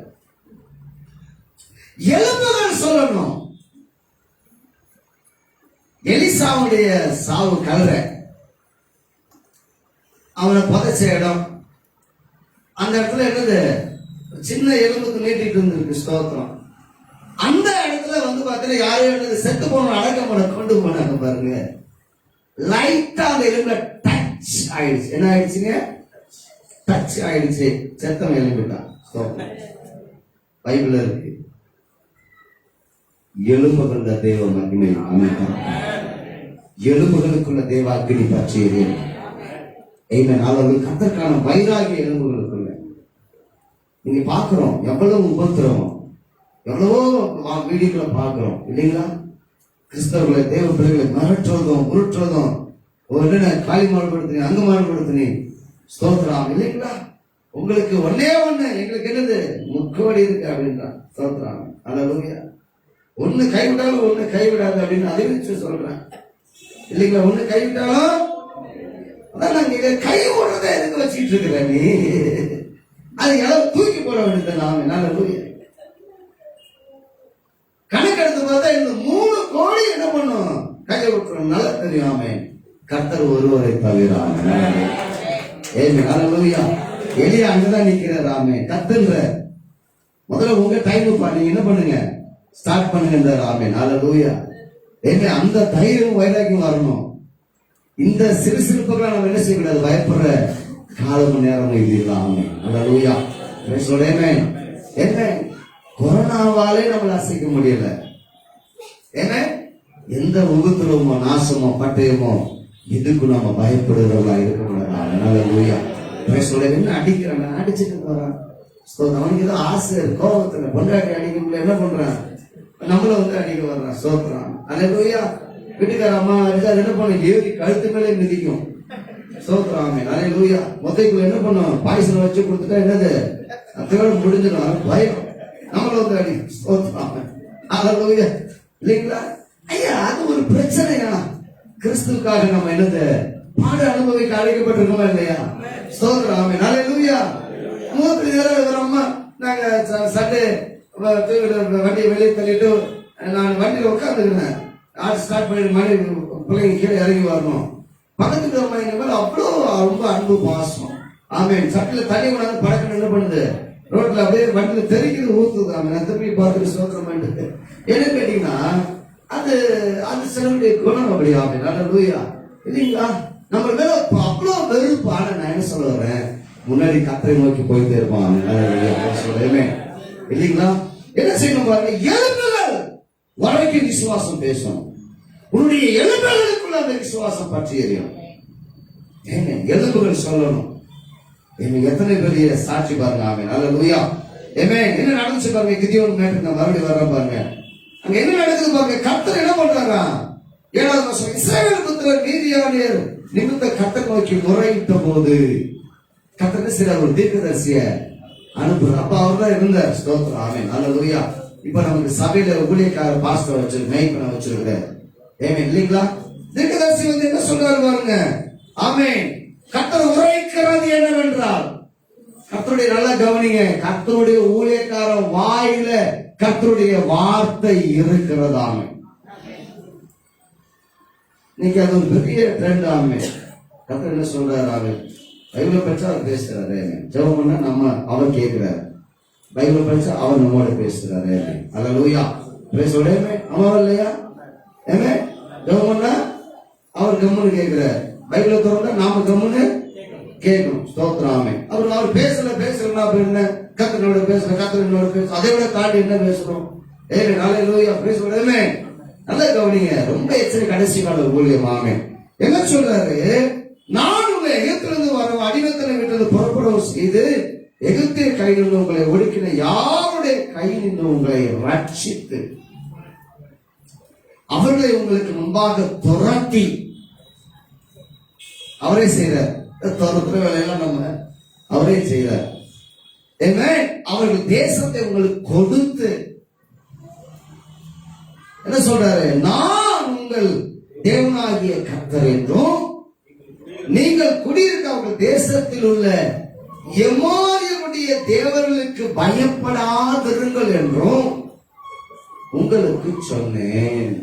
எலும்புகள் சொல்லணும். எலிசாவுடைய சாவு கலரை, அவனை புதைச்ச இடம், அந்த இடத்துல என்னது சின்ன எலும்புக்கு நீட்டிட்டு இருந்திருக்கு. ஸ்தோத்திரம். அந்த இடத்துல வந்து பாத்தீங்கன்னா யாரும் செத்து போன அடக்கம் பண்ண கொண்டு போனாங்க பாருங்க. லைட்டா அந்த எலும்புல டச் ஆயிடுச்சு. என்ன ஆயிடுச்சுங்க? டச் ஆயிடுச்சு. செத்தம் எலும்பிட்டான். ஸ்தோத்திரம். பைபிள்ல இருக்கு. எலும்புகள தேவ மகிமை. எலும்புகளுக்குள்ள தேவ அக்னி பற்றியது. அவர்கள் கர்த்தருக்கான வைராகிய எலும்புகளுக்குள்ள நீங்க பாக்குறோம். எவ்வளவு உபத்திரவம், எவ்வளவோ வீடியோக்களை பாக்குறோம். இல்லைங்களா? கிறிஸ்தவர்களை, தேவ பிள்ளைகளை மிரட்டுறதும் உருட்டுறதும், ஒரு காலி மாடுபடுத்தினேன், அங்கு மாடுபடுத்தினேன். ஸ்தோத்திரம். இல்லைங்களா? உங்களுக்கு ஒன்னே ஒண்ணு, எங்களுக்கு என்னது முக்கவடி இருக்கு அப்படின்றான். ஸ்தோத்திரம். அல்லேலூயா. ஒண்ணு கைவிட்டாலும் ஒண்ணு கைவிடாது அப்படின்னு அறிவிச்சு சொல்றேன். இல்லைங்களா? ஒண்ணு கைவிட்டாலும் அதான் நாங்க கை ஓடுறத எதுக்கு வச்சுட்டு இருக்கிற நீ? அது எல்லாம் தூக்கி போட வேண்டியது. நாம நல்ல கணக்கெடுத்து பார்த்தா இந்த 3 கோடி என்ன பண்ணும்? கையை விட்டுறோம். நல்லா தெரியாம கர்த்தர் ஒருவரை தவிராம. எலியா அங்கதான் நிக்கிறாராமே. கத்துன்ற முதல்ல உங்க டைம் நீங்க என்ன பண்ணுங்க? ஸ்டார்ட் பண்ணுங்க. ஆமென். அல்லேலூயா. அந்த தைரியம் வைராக்கியம் வரணும். இந்த சிறு சிறுப்புகளை நம்ம என்ன செய்யக்கூடாது? பயப்படுற காலமும் நேரமும் இது இல்லாம. அல்லேலூயா. என்ன கொரோனாவாலே நம்மளை அசைக்க முடியல. ஏன்னா எந்த உபத்திரமோ நாசமோ பட்டயமோ இதுக்கு நம்ம பயப்படுகிறவர்களா இருக்கக்கூடாது. அல்லேலூயா. என்ன அடிக்கிறான், அடிச்சுட்டு போறான். அவனுக்கு ஏதோ ஆசை கோபத்துல பொண்டாட்டி அடிக்க முடியல, என்ன பண்றான், நம்மள வந்து அடிக்க வர்றான். சோத்துறான். அல்லேலூயா. வீட்டுக்கார அம்மா அடிச்சா என்ன பண்ண, ஏறி கழுத்து மேலே மிதிக்கும். சோத்துறான். அல்லேலூயா. மொத்தைக்குள்ள என்ன பண்ணும், பாய்சன் வச்சு கொடுத்துட்டா என்னது அதோட முடிஞ்சிடும். பயம் நம்மள வந்து அடி. சோத்துறான். அல்லேலூயா. இல்லைங்களா ஐயா, அது ஒரு பிரச்சனையா? கிறிஸ்துவுக்காக நம்ம என்னது பாட அனுபவிக்க அழைக்கப்பட்டிருக்கோமா இல்லையா? ஸ்தோத்திரம். அல்லேலூயா. ஒரு அம்மா, நாங்க சண்டே வண்டியை வெளியே தள்ளிட்டு நான் வண்டியில உட்காந்துக்கிறேன். ஸ்டார்ட் பண்ணி மணி பிள்ளைங்க கீழே இறங்கி வரணும். பக்கத்துக்கு அம்மா எங்க மேல அவ்வளோ ரொம்ப அன்பு பாசம். ஆமேன். சட்டில தண்ணி கொண்டாந்து பழக்கம் என்ன பண்ணுது, ரோட்ல அப்படியே வண்டியில தெறிக்கிறது ஊத்துது. ஆமேன். திரும்பி பார்த்துட்டு ஸ்தோத்திரம். என்ன கேட்டீங்கன்னா அது அது சிலருடைய குணம் அப்படி. ஆமேன். அல்லேலூயா. இல்லைங்களா? நம்ம மேல அவ்வளோ வெறுப்பு. ஆனா நான் என்ன சொல்ல வரேன், முன்னாடி கத்தரை நோக்கி போயிட்டே இருப்பான். இல்லைங்களா? என்ன செய்யணும் பாருங்க, எலும்புகள் வரைக்கும் விசுவாசம் பேசணும். உன்னுடைய எலும்புகளுக்குள்ள அந்த விசுவாசம் பற்றி எறியும். எலும்புகள் சொல்லணும். எத்தனை பெரிய சாட்சி பாருங்க. ஆமென். அல்லேலூயா. ஆமென். என்ன நடந்துச்சு பாருங்க, கிதியோன் மேட்டுக்கு நான் மறுபடியும் வர்றேன் பாருங்க. அங்க என்ன நடக்குது பாருங்க. கர்த்தர் என்ன பண்றாரா, 7வது வசனம், இஸ்ரவேல் புத்திரர் மீதியானியர் நிமித்த கர்த்தர் நோக்கி முறையிட்ட போது கர்த்தர் சில ஒரு தீர்க்கதரிசிய அனுப்புறார். அப்ப அவர் தான் இருந்தார். ஸ்தோத்திரம். ஆமென். அல்லேலூயா. இப்ப நமக்கு சபையில ஊழியக்கார பாஸ்டர் வச்சு மெயின் பண்ண வச்சிருக்கிறார். ஆமென். இல்லைங்களா? தீர்க்கதரிசி வந்து என்ன சொல்றாரு பாருங்க. ஆமென். கர்த்தர் உரைக்கிறது என்னவென்றால், கர்த்தருடைய நல்லா கவனிங்க, கர்த்தருடைய ஊழியக்கார வாயில கர்த்தருடைய வார்த்தை இருக்கிறதாமே. இன்னைக்கு அது ஒரு பெரிய ட்ரெண்ட். ஆமே. கர்த்தர் என்ன சொல்றாரு, ஆமென். பைபிளை படிச்சா அவர் பேசுறாரு. ஜெபம் பண்ணா நம்ம அவர் கேட்கிறாரு. பைபிளை படிச்சா அவர் நம்மோட பேசுறாரு. அல்லேலூயா. பேசோட அம்மா இல்லையா? ஏமே ஜெபம் பண்ணா அவர் கம்முன்னு கேட்கிறார். பைபிளை திறந்தா நாம கம்முன்னு கேட்கணும். ஸ்தோத்திரம். ஆமென். அவர் பேசலன்னா என்ன, கர்த்தரோட பேசணும், கர்த்தரோட பேசணும், அதை விட தாண்டி என்ன பேசணும்? ஏமே. அல்லேலூயா. பேசோட நல்லா கவனிங்க. ரொம்ப எச்சரிக்கை. கடைசி கால ஊழியம். ஆமென். என்ன சொல்றாரு, நான் உங்களை எகிப்திலிருந்து வர அடிமைத்தனை விட்டது புறப்படவும் செய்து எகிப்திய கையிலிருந்து உங்களை ஒடுக்கின யாருடைய கையிலிருந்து உங்களை ரட்சித்து அவர்களை உங்களுக்கு முன்பாக துரத்தி அவரே செய்யறார். துரத்துற வேலையெல்லாம் நம்ம அவரே செய்யறார். அவர்கள் தேசத்தை உங்களுக்கு கொடுத்து என்ன சொல்றாரு, நான் உங்கள் தேவனாகிய கர்த்தர் என்றும் நீங்கள் குடியிருக்க உங்கள் தேசத்தில் உள்ள எமோரியருடைய தேவர்களுக்கு பயப்படாதிருங்கள் என்றும் உங்களுக்கு சொன்னேன்.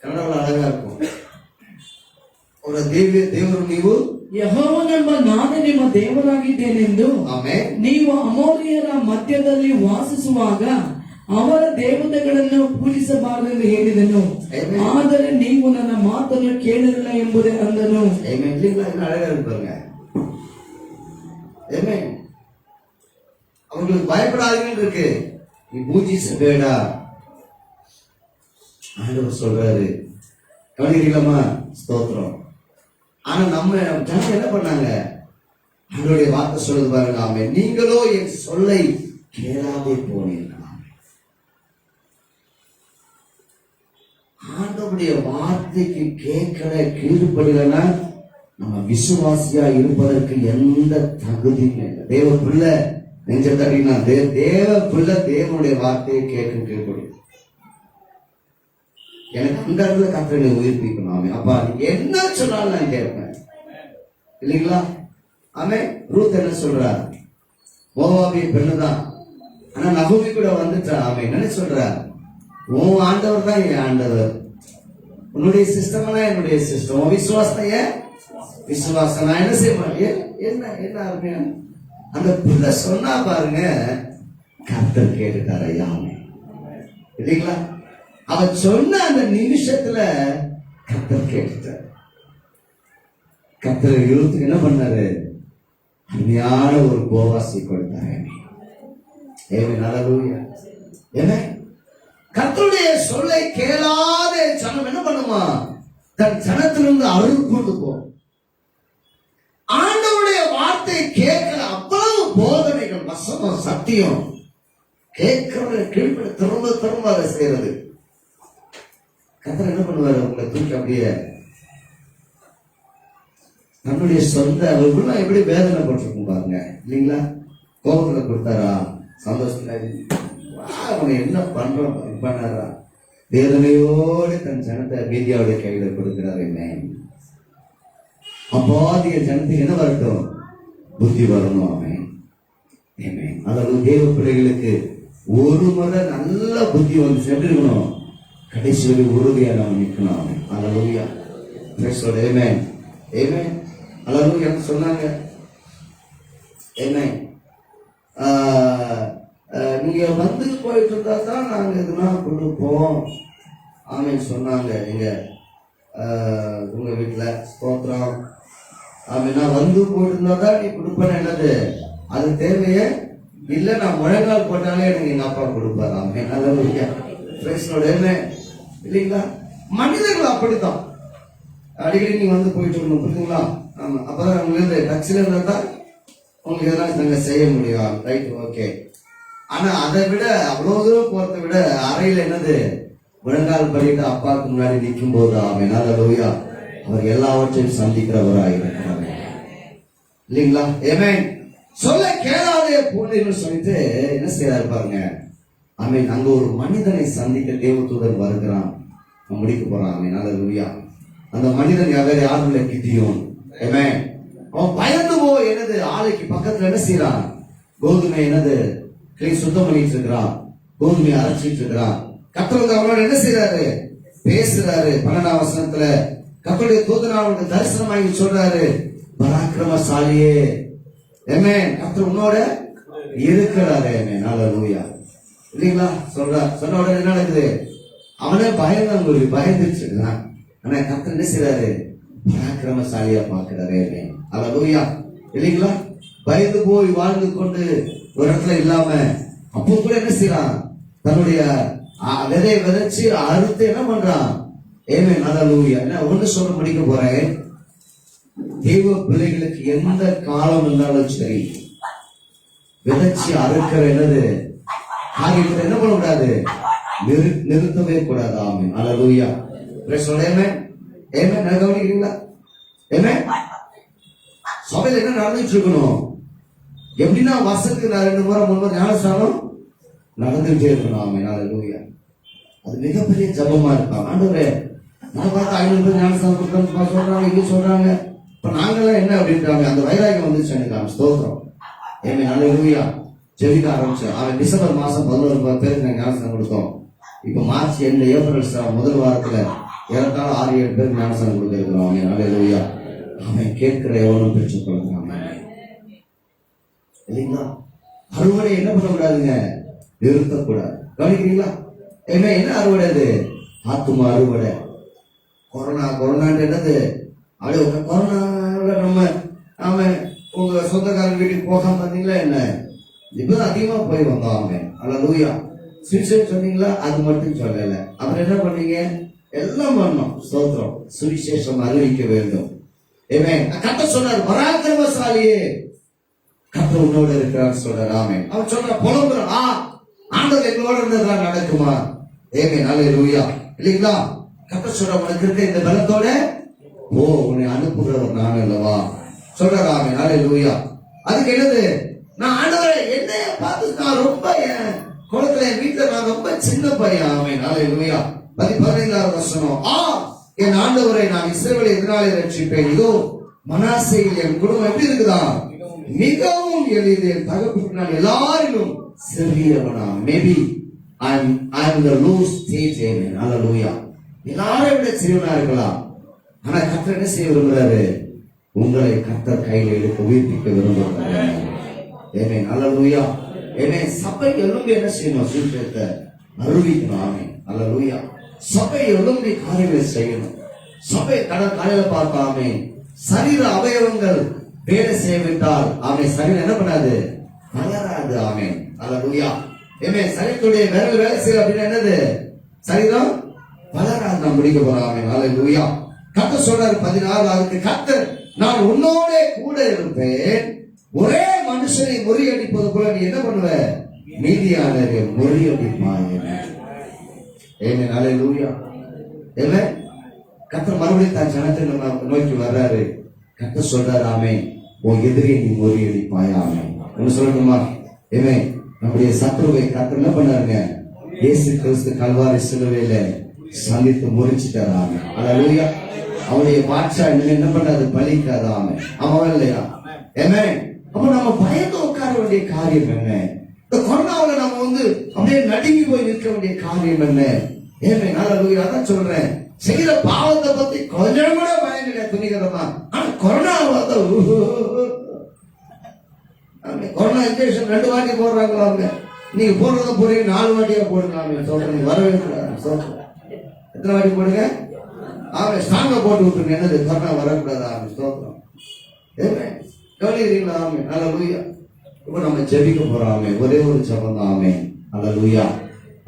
ಕನ್ನಡ ಅಳಗಾ இருக்கும். ಅವರ ದೇವರು ನೀವು
ಯೆಹೋವನೆಂಬ ನಾನು ನಿಮ್ಮ ದೇವರಾಗಿದ್ದೇನೆಂದು ನೀವು ಅಮೋರಿಯರ ಮಧ್ಯದಲ್ಲಿ ವಾಸಿಸುವಾಗ ಅವರ ದೇವತೆಗಳನ್ನು ಪೂಜಿಸಬಾರದೆಂದು ಹೇಳಿದನು. ಆದರೆ ನೀವು ನನ್ನ ಮಾತನ್ನು ಕೇಳಲಿಲ್ಲ ಎಂಬುದೇ ಅಂದನು.
அழகா இருப்பாங்க. அவங்களுக்கு பயப்படாதீங்கன்னு இருக்கு. நீ பூஜிச வேடா ஆண்டவர் சொல்றாரு. கவனிக்கலாமா? ஸ்தோத்திரம். ஆனா நம்ம ஜனம் என்ன பண்ணாங்க, ஆண்டவருடைய வார்த்தை சொல்றது பாருங்க. ஆமென். நீங்களோ என் சொல்லை கேளாதே போனீங்க. ஆண்டவருடைய வார்த்தைக்கு கேட்கல, கீழ்படலன்னா நம்ம விசுவாசியா இருப்பதற்கு எந்த தகுதியும் இல்லை. தேவ பிள்ளை நெஞ்ச தட்டினா தேவ பிள்ளை தேவனுடைய வார்த்தையை கேட்கும் கீழ்படும். எனக்கு அந்த இடத்துல கர்த்தரை உயிர்ப்பிக்கணும். அப்பா நீங்க என்ன சொன்னாலும் நான் கேட்பேன். இல்லைங்களா? ஆமென். ரூத் என்ன சொல்றா, மோவாபிய பெண்ணுதான், ஆனா நகோமி கூட வந்துட்டா. ஆமென். என்ன சொல்றா, உன் ஆண்டவர் தான் என் ஆண்டவர், உன்னுடைய சிஸ்டம் என்னுடைய சிஸ்டம், உன் விசுவாசம் ஏன் விசுவாசம். நான் என்ன செய்வேன், என்ன என்ன அருமையா அந்த பிள்ளை சொன்னா பாருங்க. கர்த்தர் கேட்டுட்டார். ஐயா இல்லைங்களா? அவன் சொன்ன அந்த நிமிஷத்துல கர்த்தர் கேட்டுட்டார். கர்த்தர் யூத்துக்கு என்ன பண்ணாரு, அருமையான ஒரு போவாசி கொடுத்தாரு. என்ன கர்த்தருடைய சொல்லை கேளாத ஜனம் என்ன பண்ணுமா, தன் ஜனத்திலிருந்து அருள் கொண்டு போ. வார்த்தையை கேட்கிற அவ்வளவு போதனைகள், வசனம், சத்தியம் கேட்கிற கீழ்பட திரும்ப திரும்ப அதை செய்யறது. கர்த்தர் என்ன பண்ணுவாரு? உங்களை தூக்கி அப்படியே நம்முடைய சொந்த அவருக்குள்ள எப்படி வேதனைப்பட்டிருக்கும் பாருங்க, இல்லைங்களா? கோபத்துல கொடுத்தாரா, சந்தோஷத்துல அவனை என்ன பண்றோம் பண்ணாரா, வேதனையோடு தன் ஜனத்தை மீதியாவுடைய கையில கொடுக்கிறார். என்ன அப்பாதிய ஜனத்துக்கு என்ன வரட்டும்? புத்தி வரணும். அவன் அதாவது தேவ பிள்ளைகளுக்கு ஒரு முறை நல்ல புத்தி வந்து சென்றிருக்கணும், கடைசி வரை உறுதியா நாம நிற்கணும். அவன் அல்லேலூயா, பிரைஸ் தி லார்ட், ஆமென் ஆமென் அல்லேலூயா சொன்னாங்க. ஆமென். நீங்க வந்து போயிட்டு இருந்தா தான் நாங்க இதெல்லாம் கொடுப்போம். ஆமென் சொன்னாங்க. நீங்க உங்க வீட்டுல ஸ்தோத்திரம். ஆமென். நான் வந்து போயிட்டு இருந்தா தான் நீ கொடுப்பேன்னு என்னது அது தேவையே இல்ல. நான் முழங்கால் போட்டாலே எனக்கு எங்க அப்பா கொடுப்பாரு. ஆமென் அல்லேலூயா, பிரைஸ் தி லார்ட், ஆமென். இல்லைங்களா? மனிதர்கள் அப்படித்தான். அடிக்கடி நீங்க வந்து போயிட்டு இருக்கணும், புரியுதுங்களா? ஆமா, அப்பதான் உங்களுக்கு டச்சில் இருந்தா தான் உங்களுக்கு எதெல்லாம் நாங்க செய்ய முடியும். Right, okay. ஆனா அதை விட அவ்வளவு தூரம் போறதை விட அறையில என்னது முழங்கால் பண்ணிட்டு அப்பாவுக்கு முன்னாடி நிற்கும் போது ஆமென் அல்லேலூயா, அவர் எல்லாவற்றையும் சந்திக்கிறவராக இருக்கிறார். இல்லைங்களா? ஆமென். சொல்ல கேளாதே போனேன்னு சொல்லிட்டு என்ன செய்யறாரு பாருங்க. ஆமென். அங்க ஒரு மனிதனை சந்திக்க தேவதூதர் வருகிறான். முடிக்க போறான். ஆமென் அல்லேலூயா. அந்த மனிதன் வேற யாரும் இல்லை, கிதியோன். ஆமென். அவன் பயந்து போய் என்னது ஆலைக்கு பக்கத்துல என்ன செய்யறான்? கோதுமை என்னது சுத்தம் பண்ணிட்டு இருக்கிறான், கோதுமையை அரைச்சிட்டு இருக்கிறான். கர்த்தர் அவனோட என்ன செய்யறாரு? பேசுறாரு. 12ஆம் வசனத்துல கர்த்தருடைய தூதன் அவனுக்கு தரிசனமாகி சொல்றாரு, பராக்கிரமசாலியே, ஆமென், கர்த்தர் உன்னோட இருக்கிறாரு. ஆமென் அல்லேலூயா. இல்லைங்களா? சொன்ன உடனே என்ன நடக்குது? அவனே பயந்துச்சு இருக்கான். ஆனா கர்த்தர் என்ன செய்யறாரு? பராக்கிரமசாலியா பாக்குறாரு. ஆமென் அல்லேலூயா. இல்லைங்களா? பயந்து போய் வாழ்ந்து கொண்டு ஒரு இடத்துல இல்லாம அப்போ கூட என்ன செய்யறான்? தன்னுடைய விதையை விதைச்சு அறுத்து என்ன பண்றான்? ஆமென் அல்லேலூயா. என்ன ஒண்ணு சொல்ல முடிக்க போறேன். தெய்வ பிள்ளைகளுக்கு எந்த காலம் இருந்தாலும் சரி, விதைச்சு அறுக்கிற என்னது காரியத்தை என்ன பண்ண கூடாது? நிறுத்தவே கூடாது. ஆமென் அல்லேலூயா, பிரைஸ் தி லார்ட், ஆமென் ஆமென். நான் கவனிக்கிறீங்களா? ஆமென். சபையில என்ன நடந்துட்டு இருக்கணும்? எப்படின்னா வருஷத்துக்கு நான் 2 முறை 3 முறை ஞானஸ்தானம் நடந்துகிட்டே இருக்கணும். ஆமென் அல்லேலூயா. அது மிகப்பெரிய ஜபமா இருக்கும். ஆண்டவரே, நான் பார்த்து 500 பேர் ஞானஸ்தானம் கொடுக்கணும் சொல்றாங்க, இங்க சொல்றாங்க. இப்ப நாங்கெல்லாம் என்ன அப்படின்றாங்க? அந்த வைராகியம் வந்துச்சு எனக்கு. ஸ்தோத்திரம். ஆமென் அல்லேலூயா. ஜெபிக்க ஆரம்பிச்சோம். அவன் டிசம்பர் மாசம் 11 பேருக்கு நாங்கள் ஞானஸ்தானம் கொடுத்தோம். இப்ப மார்ச் எண்ட் ஏப்ரல் முதல் வாரத்துல ஏறத்தாழ 6-7 பேருக்கு ஞானஸ்தானம் கொடுக்க இருக்கிறோம். ஆமென் அல்லேலூயா. அவன் கேட்கிற எவ்வளவு பெற்றுக் கொள்கிறான். இல்லைங்களா? அறுவடை என்ன பண்ணக்கூடாதுங்க? நிறுத்தக்கூடாது. கவனிக்கிறீங்களா? என்ன அறுவடை? அது ஆத்துமா அறுவடை. கொரோனா என்னது? அப்படியே கொரோனா நம்ம உங்க சொந்தக்காரங்க வீட்டுக்கு போகாம பார்த்தீங்களா? என்ன இப்பதான் அதிகமா போய் வந்தோம். ஆமென் அல்லேலூயா. சுவிசேஷம் சொன்னீங்களா? அது மட்டும் சொல்லல. அப்புறம் என்ன பண்ணீங்க? எல்லாம் பண்ணோம். ஸ்தோத்திரம். சுவிசேஷம் அறிவிக்க வேண்டும். ஆமென். கர்த்தர் சொன்னார், பராக்கிரமசாலியே, கர்த்தர் உன்னோட இருக்கிறார் சொல்றார். ஆமென். அவன் சொல்ற புலம்புறான், ஆண்டவர் எங்களோட இருந்ததா நடக்குமா? ஆமென் அல்லேலூயா. இல்லைங்களா? கர்த்தர் சொல்ற, உனக்கு இருக்க இந்த பலத்தோட ஓ, உன்னை அனுப்புகிறவர் நான் அல்லவா சொல்றார். ஆமென் அல்லேலூயா. அதுக்கு என்னது? நான் ஆண்டவரை என்னைய பார்த்து நான் ரொம்ப குளத்துல என் வீட்டுல நான் ரொம்ப சின்ன பையன். ஆமென் அல்லேலூயா. 15ஆவது வசனம். என் ஆண்டவரை நான் இஸ்ரவேலை எதிராலே ரட்சிப்பேன். இதோ மனாசேயில் என் குடும்பம் எப்படி இருக்குதா? மிகவும் எளிது. என் தகப்புக்கு நான் எல்லாரிலும் சிறியவனா. Maybe I am the low stage. ஆமென் அல்லேலூயா. எல்லாரை விட சிறியவனா இருக்கலாம். ஆனா கர்த்தர் என்ன செய்ய விரும்புறாரு? உங்களை கர்த்தர் கையில எடுக்க உயிர்ப்பிக்க விரும்புகிறார். ஆமென் அல்லேலூயா. ஆமென். சபை எழும்பி என்ன செய்யணும்? சுவிசேஷத்தை அறிவிக்கணும். ஆமென் அல்லேலூயா. சபை எழும்பி காரியங்களை செய்யணும். சபை காலையில பார்க்காமே சரீர அவயவங்கள் வேலை செய்யவிட்டால் ஆமென் சரீரம் என்ன பண்ணாது? வளராது. ஆமென் அல்லேலூயா. ஆமென். சரீரத்துடைய விரல் வேலை செய்யற அப்படின்னா என்னது? சரீரம் வளராது. நாம் முடிக்க போறோம். ஆமென் அல்லேலூயா. கர்த்தர் சொல்றாரு 16, கர்த்தர் நான் உன்னோட கூட இருப்பேன், ஒரே மனுஷனை முறியடிப்பது போல நீ என்ன பண்ணுவ? மீதியானவரை முறியடிப்பாய். ஆமென். அல்லேலூயா. ஆமென். கர்த்தர் மறுபடியும் தான் ஜனத்தை நோக்கி வர்றாரு. கர்த்தர் சொல்றாரு, ஆமென், உன் எதிரியை நீ முறியடிப்பாய். ஆமென். ஒன்னு சொல்லணுமா? ஆமென். நம்முடைய சத்துருவை கர்த்தர் என்ன பண்ணாருங்க? இயேசு கிறிஸ்து கல்வாரி சிலுவையில சந்தித்து முறிச்சிட்டாரு. ஆமென். அல்லேலூயா. அவனுடைய பாட்சா என்ன பண்ணாது? பலிக்காது. ஆமென். அவன் இல்லையா? ஆமென். அப்ப நம்ம பயந்து உட்கார வேண்டிய காரியம் என்ன? இந்த கொரோனாவுல நம்ம அப்படியே நடுங்கி போய் நிற்க வேண்டிய காரியம் என்ன? ஆமென். அல்லேலூயா. அதான் சொல்றேன், செய்த பாவத்தை பத்தி கொஞ்சம் கூட பயம் கிடையாது, துணிகரமா. ஆனா கொரோனா கொரோனா இன்ஜெக்ஷன் 2 வாட்டி போடுறாங்களா? அவங்க நீங்க போடுறத போறீங்க, 4 வாட்டியா போடுங்க. சொல்றேன், வரவே கூடாது. எத்தனை வாட்டி போடுங்க? அவன் ஸ்ட்ராங்கா போட்டு விட்டுருங்க. என்னது? கொரோனா வரக்கூடாது. அவன் ஸ்தோத்திரம். கவனிக்கிறீங்களா? ஆமென். அல்லேலூயா. இப்ப நம்ம ஜெபிக்க போறோம். ஆமென். ஒரே ஒரு ஜெபம் தான். ஆமென். அல்லேலூயா.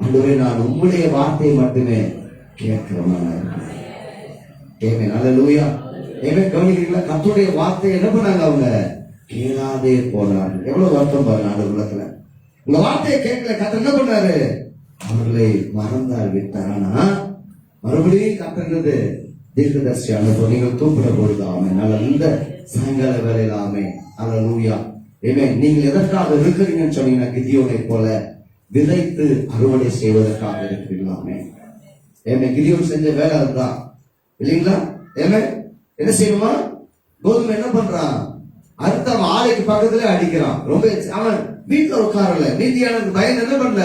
ஆண்டவரே, நான் உம்முடைய வார்த்தையை மட்டுமே கேட்கிறவனாக இருக்கேன். ஆமென். அல்லேலூயா. ஆமென். கவனிக்கிறீங்களா? கர்த்தருடைய வார்த்தையை என்ன பண்ணாங்க? அவங்க கேளாதே போனாங்க. எவ்வளவு வருத்தம் பாருங்க. அந்த உலகத்துல உங்க வார்த்தையை கேட்கல. கர்த்தர் என்ன பண்ணாரு? அவர்களை மறந்தார், விட்டார். ஆனா மறுபடியும் கர்த்தர் தீர்க்கதரிசி அனுப்ப நீங்கள் தூப்பிட பொழுது. ஆமென். நல்ல இந்த சாயங்கால வேலையில. ஆமென். அல்லேலூயா. ஆமென். நீங்கள் எதற்காக இருக்கிறீங்கன்னு சொன்னீங்கன்னா, கிதியோனை போல விதைத்து அறுவடை செய்வதற்காக இருக்கிறீங்களா? ஆமென். ஆமென். கிதியோன் செஞ்ச வேலை அதுதான், இல்லைங்களா? ஆமென். என்ன செய்யணுமா? கோதுமை என்ன பண்றான்? அடுத்த ஆலைக்கு பக்கத்துல அடிக்கிறான். ரொம்ப அவன் வீட்டுல உட்காரல. மீதியானது பயன் என்ன பண்ணல.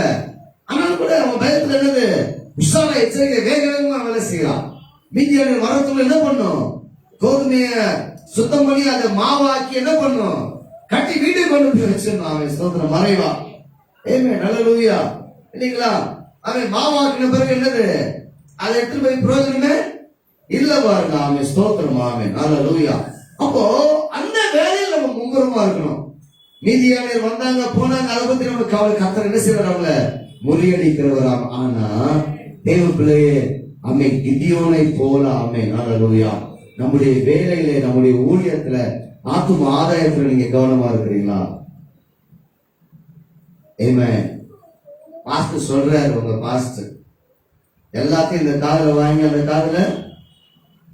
ஆனாலும் கூட அவன் பயத்துல என்னது? உஷாரா எச்சரிக்கை வேக வேகமா வேலை செய்யறான். மீதியான வரத்துல என்ன பண்ணும்? கோதுமைய சுத்தம் பண்ணி அதை மாவாக்கி என்ன பண்ணும்? கட்டி வீட்டுக்கு கொண்டு போய் வச்சிருந்தான். அவன் ஸ்தோத்திரம், மறைவா. ஆமென். அல்லேலூயா. இல்லைங்களா? அவன் மாவாக்கின பிறகு என்னது? அதை எடுத்து போய் பிரயோஜனமே இல்ல பாருங்க. அவன் ஸ்தோத்திரம். ஆமென். அல்லேலூயா. அப்போ அந்த வேலையில் நம்ம மும்முரமா இருக்கணும். மீதியானவர் வந்தாங்க போனாங்க, அதை பத்தி நம்ம கவலை. கர்த்தர் என்ன செய்வார்? அவங்கள முறியடிக்கிறவராம். ஆனா தேவ பிள்ளையே, ஆமென், கிதியோனை போல. ஆமென். அல்லேலூயா. நம்முடைய வேலையில, நம்முடைய ஊழியத்துல, ஆத்தும ஆதாயத்துல நீங்க கவனமா இருக்கிறீங்களா? ஆமென். பாஸ்டர் சொல்றாரு, உங்க பாஸ்டர் எல்லாத்தையும் இந்த காதுல வாங்கி அந்த காதுல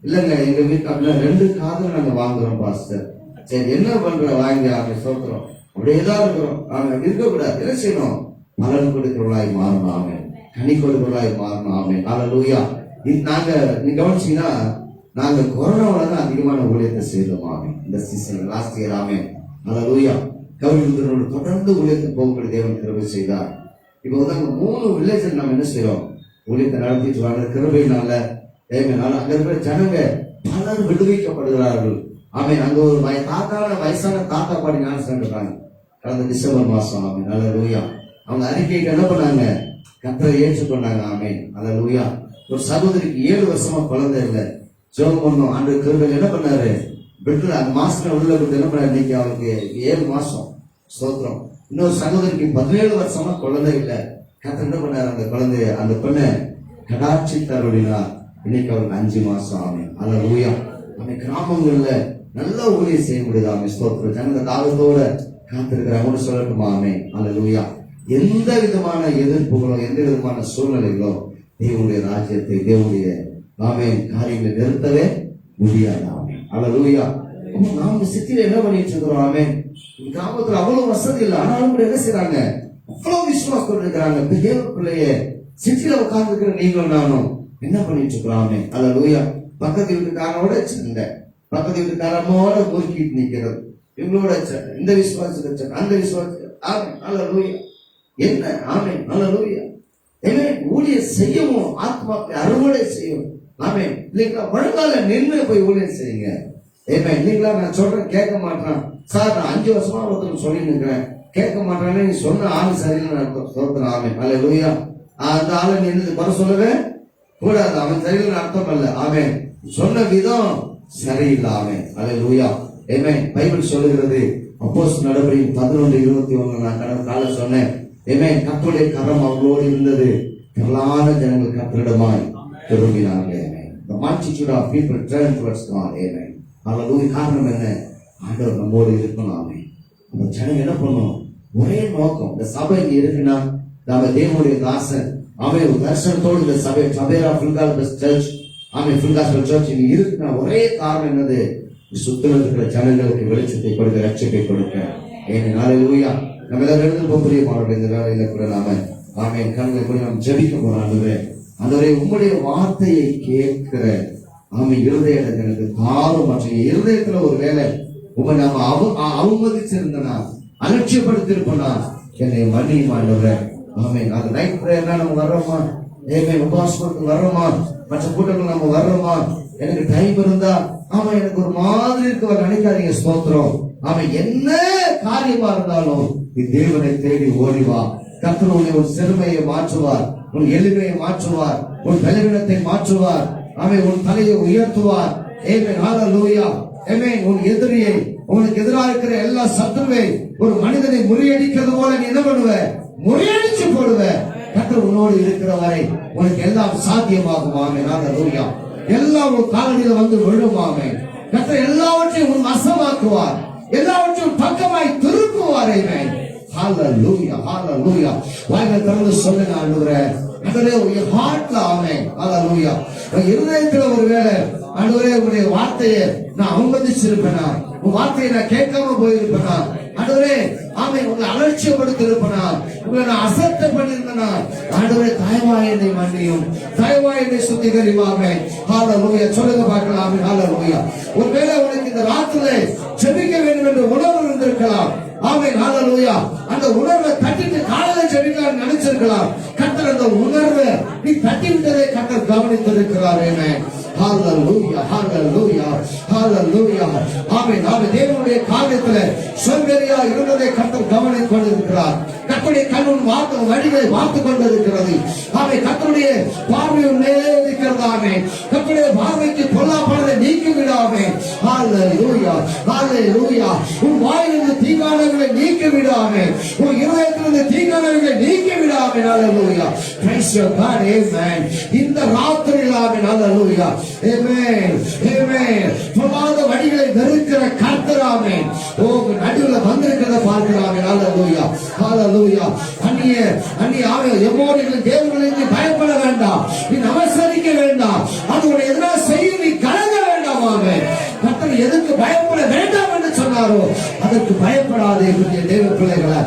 இல்லங்க, எங்க வீட்டு அப்படின்னா 2 காதுல நாங்க வாங்குறோம் பாஸ்டர். சரி, என்ன பண்ற? வாங்கி அவங்க சொல்றோம். அப்படியேதான் இருக்கிறோம். நாங்க இருக்கக்கூடாது. என்ன செய்யணும்? பலன் கொடுக்கிறவர்களாய் மாறணும். ஆமென். கனி கொடுக்கிறவர்களாய் மாறணும். ஆமென். அல்லேலூயா. நாங்க நீங்க கவனிச்சீங்கன்னா, நாங்க கொரோனாவில தான் அதிகமான ஊழியத்தை செய்தோம். ஆமென். இந்த சீசன் லாஸ்ட் இயர். ஆமென். அல்லேலூயா. கவிழ்ந்தனோடு தொடர்ந்து ஊழியத்தை போகும்படி தேவன் கிருபை செய்தார். இப்போ நாங்க 3 வில்லேஜ் நம்ம என்ன செய்யறோம்? ஊழியத்தை நடத்திட்டு வர கிருபையினால. ஆமென். அங்க இருக்கிற ஜனங்க பலர் விடுவிக்கப்படுகிறார்கள். ஆமென். அங்க ஒரு வயசான தாத்தா பாடி ஞானஸ்நானம் எடுக்கிறாங்க கடந்த டிசம்பர் மாசம். ஆமென். அல்லேலூயா. அவங்க அறிக்கைக்கு என்ன பண்ணாங்க? கர்த்தரை ஏற்றுக்கொண்டாங்க. ஆமென். அல்லேலூயா. ஒரு சகோதரிக்கு 7 வருஷமா குழந்தை இல்லை. ஜெபம் பண்ணோம். அந்த கிருபையில என்ன பண்ணாரு? பெட்ல அந்த மாசத்துல உள்ள கொடுத்து என்ன பண்ணாரு? இன்னைக்கு அவருக்கு 7 மாசம். ஸ்தோத்திரம். இன்னொரு சகோதரிக்கு 17 வருஷமா குழந்தை இல்லை. கர்த்தர் என்ன பண்ணாரு? அந்த குழந்தைய, அந்த பெண்ணை கடாட்சித்தார் அப்படின்னா இன்னைக்கு அவருக்கு 5 மாசம். ஆமென். அல்லேலூயா. அந்த கிராமங்கள்ல நல்ல ஊழியம் செய்ய முடியுது. ஆமென். ஸ்தோத்திரம். ஜனங்க தாகத்தோட காத்திருக்கிறாங்க. சொல்லட்டுமா? ஆமென். அல்லேலூயா. எந்த விதமான எதிர்ப்புகளோ, எந்த விதமான சூழ்நிலைகளோ தேவனுடைய ராஜ்யத்தை, தேவனுடைய ஆமென் காரியங்களை நிறுத்தவே முடியாது. ஆமென். அல்லேலூயா. நாம சித்தியில என்ன பண்ணிட்டு இருக்கிறோம்? ஆமென். கிராமத்துல அவ்வளவு வசதி இல்லை, ஆனாலும் கூட என்ன செய்யறாங்க? அவ்வளவு விசுவாசத்தோடு இருக்கிறாங்க. தேவ பிள்ளைய சித்தியில உட்கார்ந்து இருக்கிற நீங்களும் நானும் என்ன பண்ணிட்டு இருக்கிறோம்? ஆமென். அல்லேலூயா. பக்கத்து வீட்டுக்காரனோட சண்டை, பக்கத்து வீட்டுக்காரனோட முறுக்கிட்டு நிக்கிறது, இவங்களோட சண்டை, இந்த விசுவாசத்தை சண்டை, அந்த விசுவாசத்தை. ஆமென். அல்லேலூயா. என்ன? ஆமென். அல்லேலூயா. ஊழியம் செய்யவும், ஆத்மாக்களை அறுவடை செய்யும். ஆமென். இல்லைங்களா? வழங்கால நின்று போய் ஊழியம் செய்யுங்க. ஆமென். இல்லைங்களா? நான் சொல்றேன், கேட்க மாட்டான் சார். நான் 5 வருஷமா ஒருத்தர் சொல்லி நிற்கிறேன், கேட்க மாட்டானே. நீ சொன்ன ஆளு சரியில்லை அர்த்தம். சொல்றேன். ஆமென். அல்லேலூயா. அந்த ஆளை நின்று குறை சொல்லவே கூடாது. அவன் சரியில்லை அர்த்தம் அல்ல. ஆமென். சொன்ன விதம் சரியில்லை. ஆமென். அல்லேலூயா. ஆமென். பைபிள் சொல்லுகிறது, அப்போஸ்தலர் நடவடிக்கை 11:21 நான் கடந்த கால சொன்னேன். ஆமென். கர்த்தருடைய கரம் அவர்களோடு இருந்தது. திரளான ஜனங்கள் கர்த்தரிடமாய் திரும்பினார்கள். ஆமென். The multitude of people turned towards God. ஆமென். அல்லேலூயா. காரணம் என்ன? ஆண்டவர் நம்மோடு இருக்கணும். ஆமென். அப்ப ஜனங்க என்ன பண்ணணும்? ஒரே நோக்கம். இந்த சபை இங்க இருக்குன்னா நாம தேவனுடைய தாசன் அவன் ஒரு தரிசனத்தோடு இந்த சபையா சர்ச் சர்ச் இங்க இருக்குன்னா ஒரே காரணம் என்னது? சுத்தில இருக்கிற ஜனங்களுக்கு வெளிச்சத்தை கொடுக்க, ரட்சிப்பை கொடுக்க. ஹல்லேலூயா. நம்ம எல்லாரும் எழுந்து போகக்கூடிய பாடல் இந்த வேலையில கூட நாம ஆமென் கண்களை போய் நாம் ஜெபிக்க போறாங்க. அதுவரை உங்களுடைய வார்த்தையை கேட்கிற இருதயங்களுக்கு தாரும். மற்ற இருதயத்துல ஒரு வேலை உங்க நாம அவமதிச்சிருந்தனா, அலட்சியப்படுத்திருப்போம்னா என்னை மன்னியும் ஆண்டவரே. ஆமென். அது நைட் பிரேயர்னா நம்ம வர்றோமா? உபாசனத்துக்கு வர்றோமா? மற்ற கூட்டங்கள் நம்ம வர்றோமா? எனக்கு டைம் இருந்தா எனக்கு ஒரு மாதிரி இருக்க நினைக்காதீங்க. ஸ்தோத்திரம். என்ன காரியமா இருந்தாலும் நீ தேவனை தேடி ஓடிவா. கர்த்தர் உன்னை ஒரு சிறுமையை மாற்றுவார், உன் எளிமையை மாற்றுவார், உன் பலவீனத்தை மாற்றுவார். உன் தலையை உயர்த்துவார். ஹல்லேலூயா. உன் எதிரியை, உனக்கு எதிராக இருக்கிற எல்லா சத்துருவை, ஒரு மனிதனை முறியடிக்கிறது போல நீ என்ன பண்ணுவ? முறியடிச்சு போடுவ. கர்த்தர் உன்னோடு இருக்கிற வரை உனக்கு எல்லாம் சாத்தியமாகும். ஹல்லேலூயா. எல்லாம் ஒரு காலடியில வந்து விழுமாமே. கர்த்தர் எல்லாவற்றையும் உன் வசமாக்குவார், எல்லாவற்றையும் பக்கமாய் திருப்புவார். ஹல்லேலூயா. ஹல்லேலூயா. வாய்களை திறந்து சொல்லுங்க ஆண்டவரே. ஆண்டவரே உங்க ஹார்ட்ல ஹல்லேலூயா. இருதயத்துல ஒருவேளை ஆண்டவரே உங்களுடைய வார்த்தையை நான் அவமதிச்சிருப்பேனா, உங்க வார்த்தையை நான் கேட்காம போயிருப்பேனா, ஆண்டவரே உங்களை அலட்சியப்படுத்தி இருப்பேனா, உங்களை நான் அசட்டை பண்ணிருந்தேனா, ஆண்டவரே தயவாய் என்னை மன்னியும், தயவாய் என்னை சுத்திகரிவாமே. ஹல்லேலூயா. சொல்லுங்க பார்க்கலாம். ஹல்லேலூயா. ஒருவேளை உனக்கு இந்த ராத்திரிலே ஜெபிக்க வேண்டும் என்ற உணர்வு இருந்திருக்கலாம். ஹல்லேலூயா. அந்த உணர்வை தட்டிட்டு காலையில ஜெபிக்கலாம் நினைச்சிருக்கலாம். கர்த்தர் அந்த உணர்வை நீ தட்டி விட்டதை கர்த்தர் கவனித்திருக்கிறார். ஹல்லேலூயா. ஹல்லேலூயா. ஹல்லேலூயா. தேவனுடைய காரியத்துல சோம்பேறியா இருந்ததை கர்த்தர் கவனித்துக் கொண்டிருக்கிறார். கர்த்தருடைய கண்ணும் வழிகளை பார்த்து கொண்டிருக்கிறது. கர்த்தருடைய பார்வையும் நேர்ந்திருக்கிறதாமே. கர்த்தருடைய பார்வைக்கு பொல்லாப்பானதை நீக்கி விடாமே. ஹல்லேலூயா. ஹல்லேலூயா. உன் வாயிலிருந்து தீங்கானவர்களை நீக்கி விடாமே, உன் இருதயத்திலிருந்து தீங்கானவர்களை நீக்கி விடாமே. ஹல்லேலூயா. Praise your God. Amen. இந்த ராத்திரியில் ஹல்லேலூயா. Amen. Amen. பொல்லாத வழிகளை வெறுக்கிற கர்த்தராமே நடுவுல வந்திருக்கிறத பார்க்கிறாங்க. ஹல்லேலூயா. ஹல்லேலூயா. எமோரிகளின் தேவர்களுக்கு பயப்பட வேண்டாம், நீ நமஸ்கரிக்க வேண்டாம், அது உன்னை எதிராக செய்ய நீ கலங்க வேண்டாமாமே. கர்த்தர் எதுக்கு பயப்பட வேண்டாம் என்று சொன்னாரோ அதற்கு பயப்படாதே தேவ பிள்ளைகளை.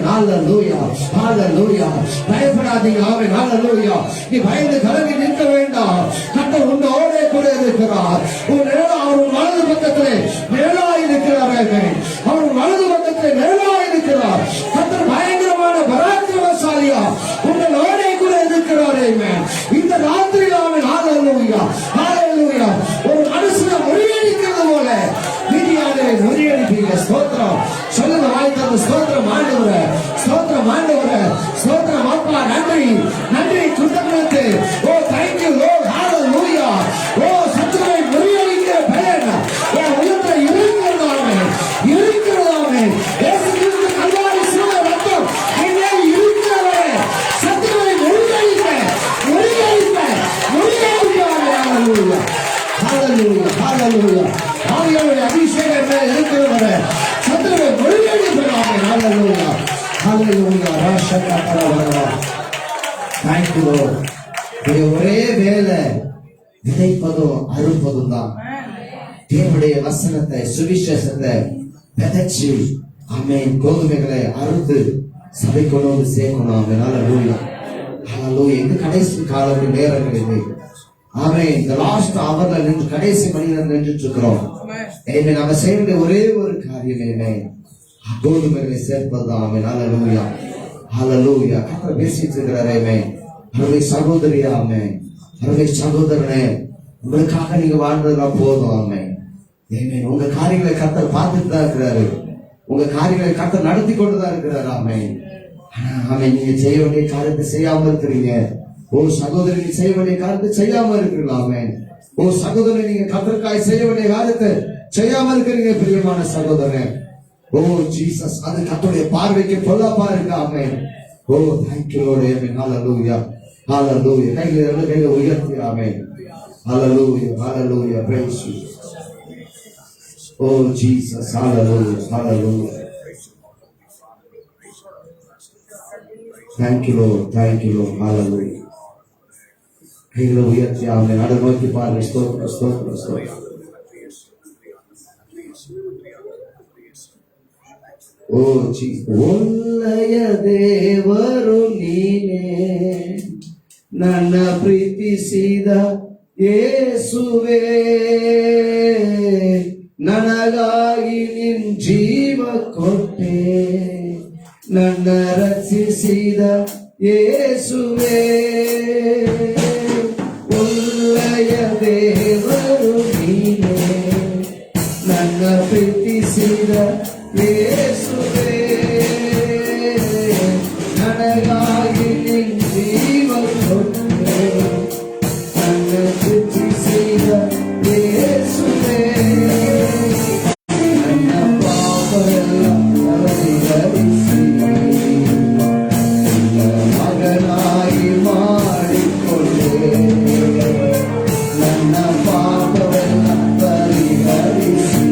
ஹல்லேலூயா. ஹல்லேலூயா. பயப்படாதீங்க. ஹல்லேலூயா. நீ பயந்து கலங்கி நிற்க வேண்டாம். கர்த்தர் உன்னோட கூட இருக்கிறார். அவர் வலது பக்கத்திலே மேலாய் இருக்கிறார்கள், அவர் வலது பக்கத்திலே மேலாய் இருக்கிறார். கர்த்தர் பயங்கரமான பராக்கிரமசாலியா உங்களோட கூட இருக்கிறார். இந்த ராத்திரியில் ஹல்லேலூயா. ஹல்லேலூயா. ஒரு மனுஷனை முறியடிக்கிறது போல மீதியானவை முறியடிப்பீங்க. ஸ்தோத்திரம். சொல்லுங்க வாய்த்தாங்க. ஸ்தோத்திரம் ஆண்டவரே. ஸ்தோத்திரம் ஆண்டவரே. ஸ்தோத்திரம் அப்பா. நன்றி, நன்றி, கிருத்தజ్ఞತೆ. ஓ thank you Lord. ஹல்லேலூயா. ஓ சத்துருவை முறியடிக்கிற பலன் என் உள்ளத்துல இருக்கிறதாமே, இருக்கிறதாமே. இயேசு கிறிஸ்து கல்வாரி சிலுவை ரத்தம் என்னை இருக்கிறவரே சத்துருவை முறியடிக்க, முறியடிக்க, முறியடிக்கிறார். ஹல்லேலூயா. ஹல்லேலூயா. ஹல்லேலூயா. ஆவியானவருடைய அபிஷேகம் மேல் இருக்கிறவரே சத்துருவை முறியடிக்கிறார். ஹல்லேலூயா. ஹல்லேலூயா. ராஷகதரவரா. Thank you Lord. ஒரே வேலை விதைப்பதும் அறுப்பதும் தான். தேவனுடைய வசனத்தை, சுவிசேஷத்தை விதைச்சு கோதுமைகளை அறுத்து சபை கொண்டு வந்து சேர்க்கணும். ஹல்லேலூயா. ஹல்லேலூயா. இந்த கடைசி காலம் நேரங்கள் இது. இந்த லாஸ்ட் அவர்ல நின்று கடைசி மணியில நின்றுட்டு இருக்கிறோம். நாம செய்ய வேண்டிய ஒரே ஒரு காரியமே கோதுமைகளை சேர்ப்பதுதான். ஹல்லேலூயா. ஹல்லேலூயா. கர்த்தர் பேசிட்டு இருக்கிறாரே. அருமை சகோதரியா, அருமை சகோதரனே, உங்களுக்காக நீங்க வாழ்ந்ததெல்லாம் போதும். உங்க காரியங்களை கர்த்தர் பார்த்துட்டு தான் இருக்கிறாரு. உங்க காரியங்களை கர்த்தர் நடத்தி கொண்டுதான் இருக்கிறாரு. நீங்க செய்ய வேண்டிய காரியத்தை செய்யாம இருக்கிறீங்க. ஓ சகோதரி, நீங்க செய்ய வேண்டிய காரியத்தை செய்யாம இருக்கிறீங்களா? ஓ சகோதரன், நீங்க கர்த்தருக்காய் செய்ய வேண்டிய காரியத்தை செய்யாம இருக்கிறீங்க. பிரியமான சகோதரன், ஓ ஜீசஸ், அது கர்த்தருடைய பார்வைக்கு பொல்லாப்பா இருக்கு. ஓ thank you Lord. ஹல்லேலூயா. ஹல்லேலூயா. கைகளை உயர்த்தி. ஹல்லேலூயா. ஹல்லேலூயா. praise you. Oh Jesus. Hallelujah. Hallelujah. Thank you, Lord. Thank you, Lord. Hallelujah. கைகளை உயர்த்தி அவனை நடு நோக்கி பாருங்க. ஸ்தோத்திரம், ஸ்தோத்திரம், ஸ்தோத்திரம். ಓ ಜೀ ಒಳ್ಳೆಯ ದೇವರು ನೀನೇ, ನನ್ನ ಪ್ರೀತಿಸಿದ ಯೇಸುವೇ, ನನಗಾಗಿ ನಿನ್ ಜೀವ ಕೊಟ್ಟೆ, ನನ್ನ ರಕ್ಷಿಸಿದ ಯೇಸುವೇ. ಒಳ್ಳೆಯ ದೇವರು ನೀನೇ, ನನ್ನ ಪ್ರೀತಿಸಿದ ಯೇಸುವೇ, ನನಗಾಗಿ ನಿನ್ ಜೀವ ಕೊಟ್ಟೆ, ನನ್ನ ರಕ್ಷಿಸಿದ ಯೇಸುವೇ. ನನ್ನ ಪಾಪವೆಲ್ಲ ಪರಿಹರಿಸಿ ನಿನ್ನ ಮಗನಾಗಿ ಮಾಡಿಕೊಂಡೆ, ನನ್ನ ಪಾಪವೆಲ್ಲ ಪರಿಹರಿಸಿ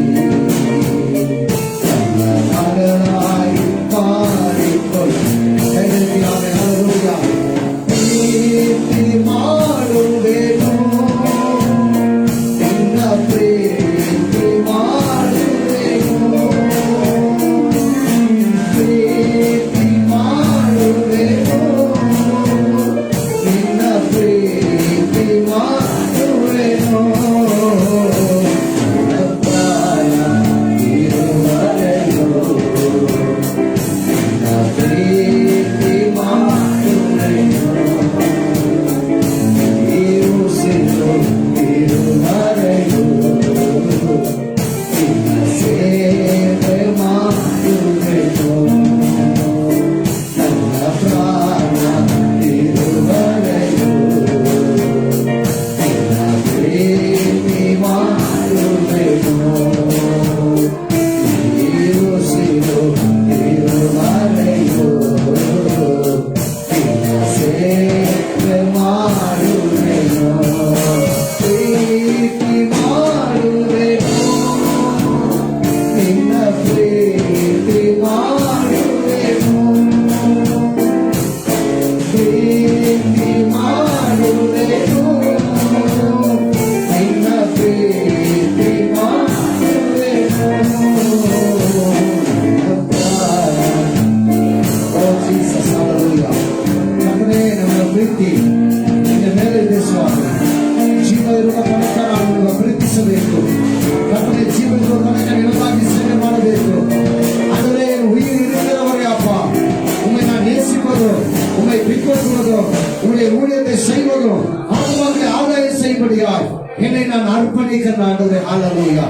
என்னை நான் அர்ப்பணிக்கிறேன் ஆண்டவரே. ஹல்லேலூயா.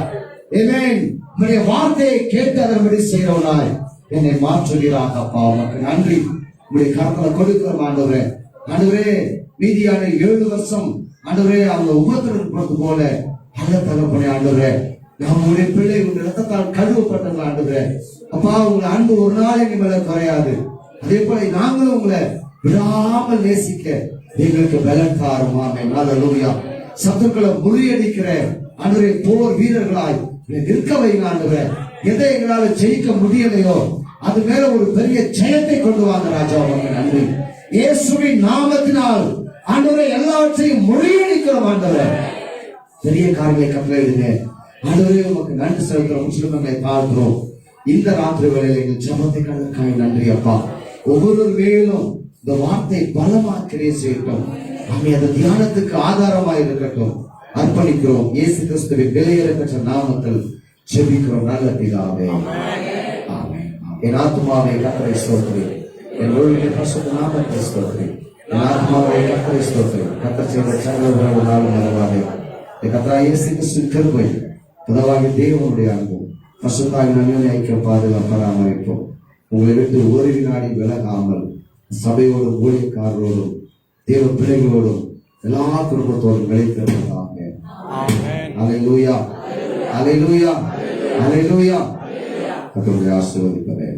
ஆமென். உம்முடைய வார்த்தையை கேட்டு அதன்படி செய்கிறவனாய் என்னை மாற்றுகிறாக அப்பா. உமக்கு நன்றி. உம்முடைய கரங்களை கொடுக்கிறோம் ஆண்டவரே. ஆண்டவரே, மீதியான 7 வருஷம் ஆண்டவரே அவங்க உபத்திரவப்பட்டது போல அல்ல தகப்பனே ஆண்டவரே, நம்முடைய பிள்ளை உங்கள் ரத்தத்தால் கழுவப்பட்டது ஆண்டவரே. அப்பா, உங்களை அன்பு ஒரு நாள் எங்க மேல குறையாது. அதே போல நாங்களும் உங்களை விடாமல் நேசிக்க எங்களுக்கு பலன் தாரும். ஆமென். ஹல்லேலூயா. சத்துக்களை முறியடிக்கிற ஆண்டவரே போர் வீரர்களாய் நிற்க வைங்க ஆண்டவரே. எதை எங்களால ஜெயிக்க முடியலையோ அது மேல ஒரு பெரிய ஜெயத்தை கொண்டு வாங்க ராஜா. உமக்கு நன்றி. இயேசுவின் நாமத்தினால் ஆண்டவரே எல்லாவற்றையும் முறியடிக்கிறோம் ஆண்டவரே. பெரிய காரியங்களை கட்டளையிடுங்க ஆண்டவரே. உமக்கு நன்றி செலுத்துறோம். முஸ்லிம்களை பார்க்கிறோம். இந்த ராத்திரி வேளையில் எங்கள் ஜெபத்தை கடற்காய் நன்றி அப்பா. ஒவ்வொரு வேளும் இந்த வார்த்தை பலமாக்கிறே செய்யட்டும். ஆமே, அந்த தியானத்துக்கு ஆதாரமாக இருக்கட்டும். அர்ப்பணிக்கிறோம். இயேசு கிறிஸ்துவின் விலையேறப்பட்ட நாமத்தில் ஜெபிக்கிறோம் நல்ல பிதாவே. ஆமென். என் ஆத்துமாவை கர்த்தரை ஸ்தோத்திரி, என் ஒழுங்கிய பரிசுத்த நாமத்தை ஸ்தோத்திரி. என் ஆத்துமாவை கர்த்தரை ஸ்தோத்திரி. கர்த்தர் செய்த சகல நாளும் மறவாதே. கர்த்தராகிய இயேசு கிறிஸ்துவின் கிருபை, பிதாவாகிய தேவனுடைய அன்பு, பரிசுத்தாவின் அன்பின் ஐக்கியம் பாதுகாப்பு பராமரிப்போம். உங்களை விட்டு ஒரு வினாடி விலகாமல் சபையோடும் ஊழியக்காரரோடும் தேவ பிள்ளைகளோடும் எல்லா குடும்பத்தோடும் நிலைத்திருப்பதாக. அல்லேலூயா, அல்லேலூயா, அல்லேலூயா. கர்த்தருடைய ஆசீர்வதிப்பதே.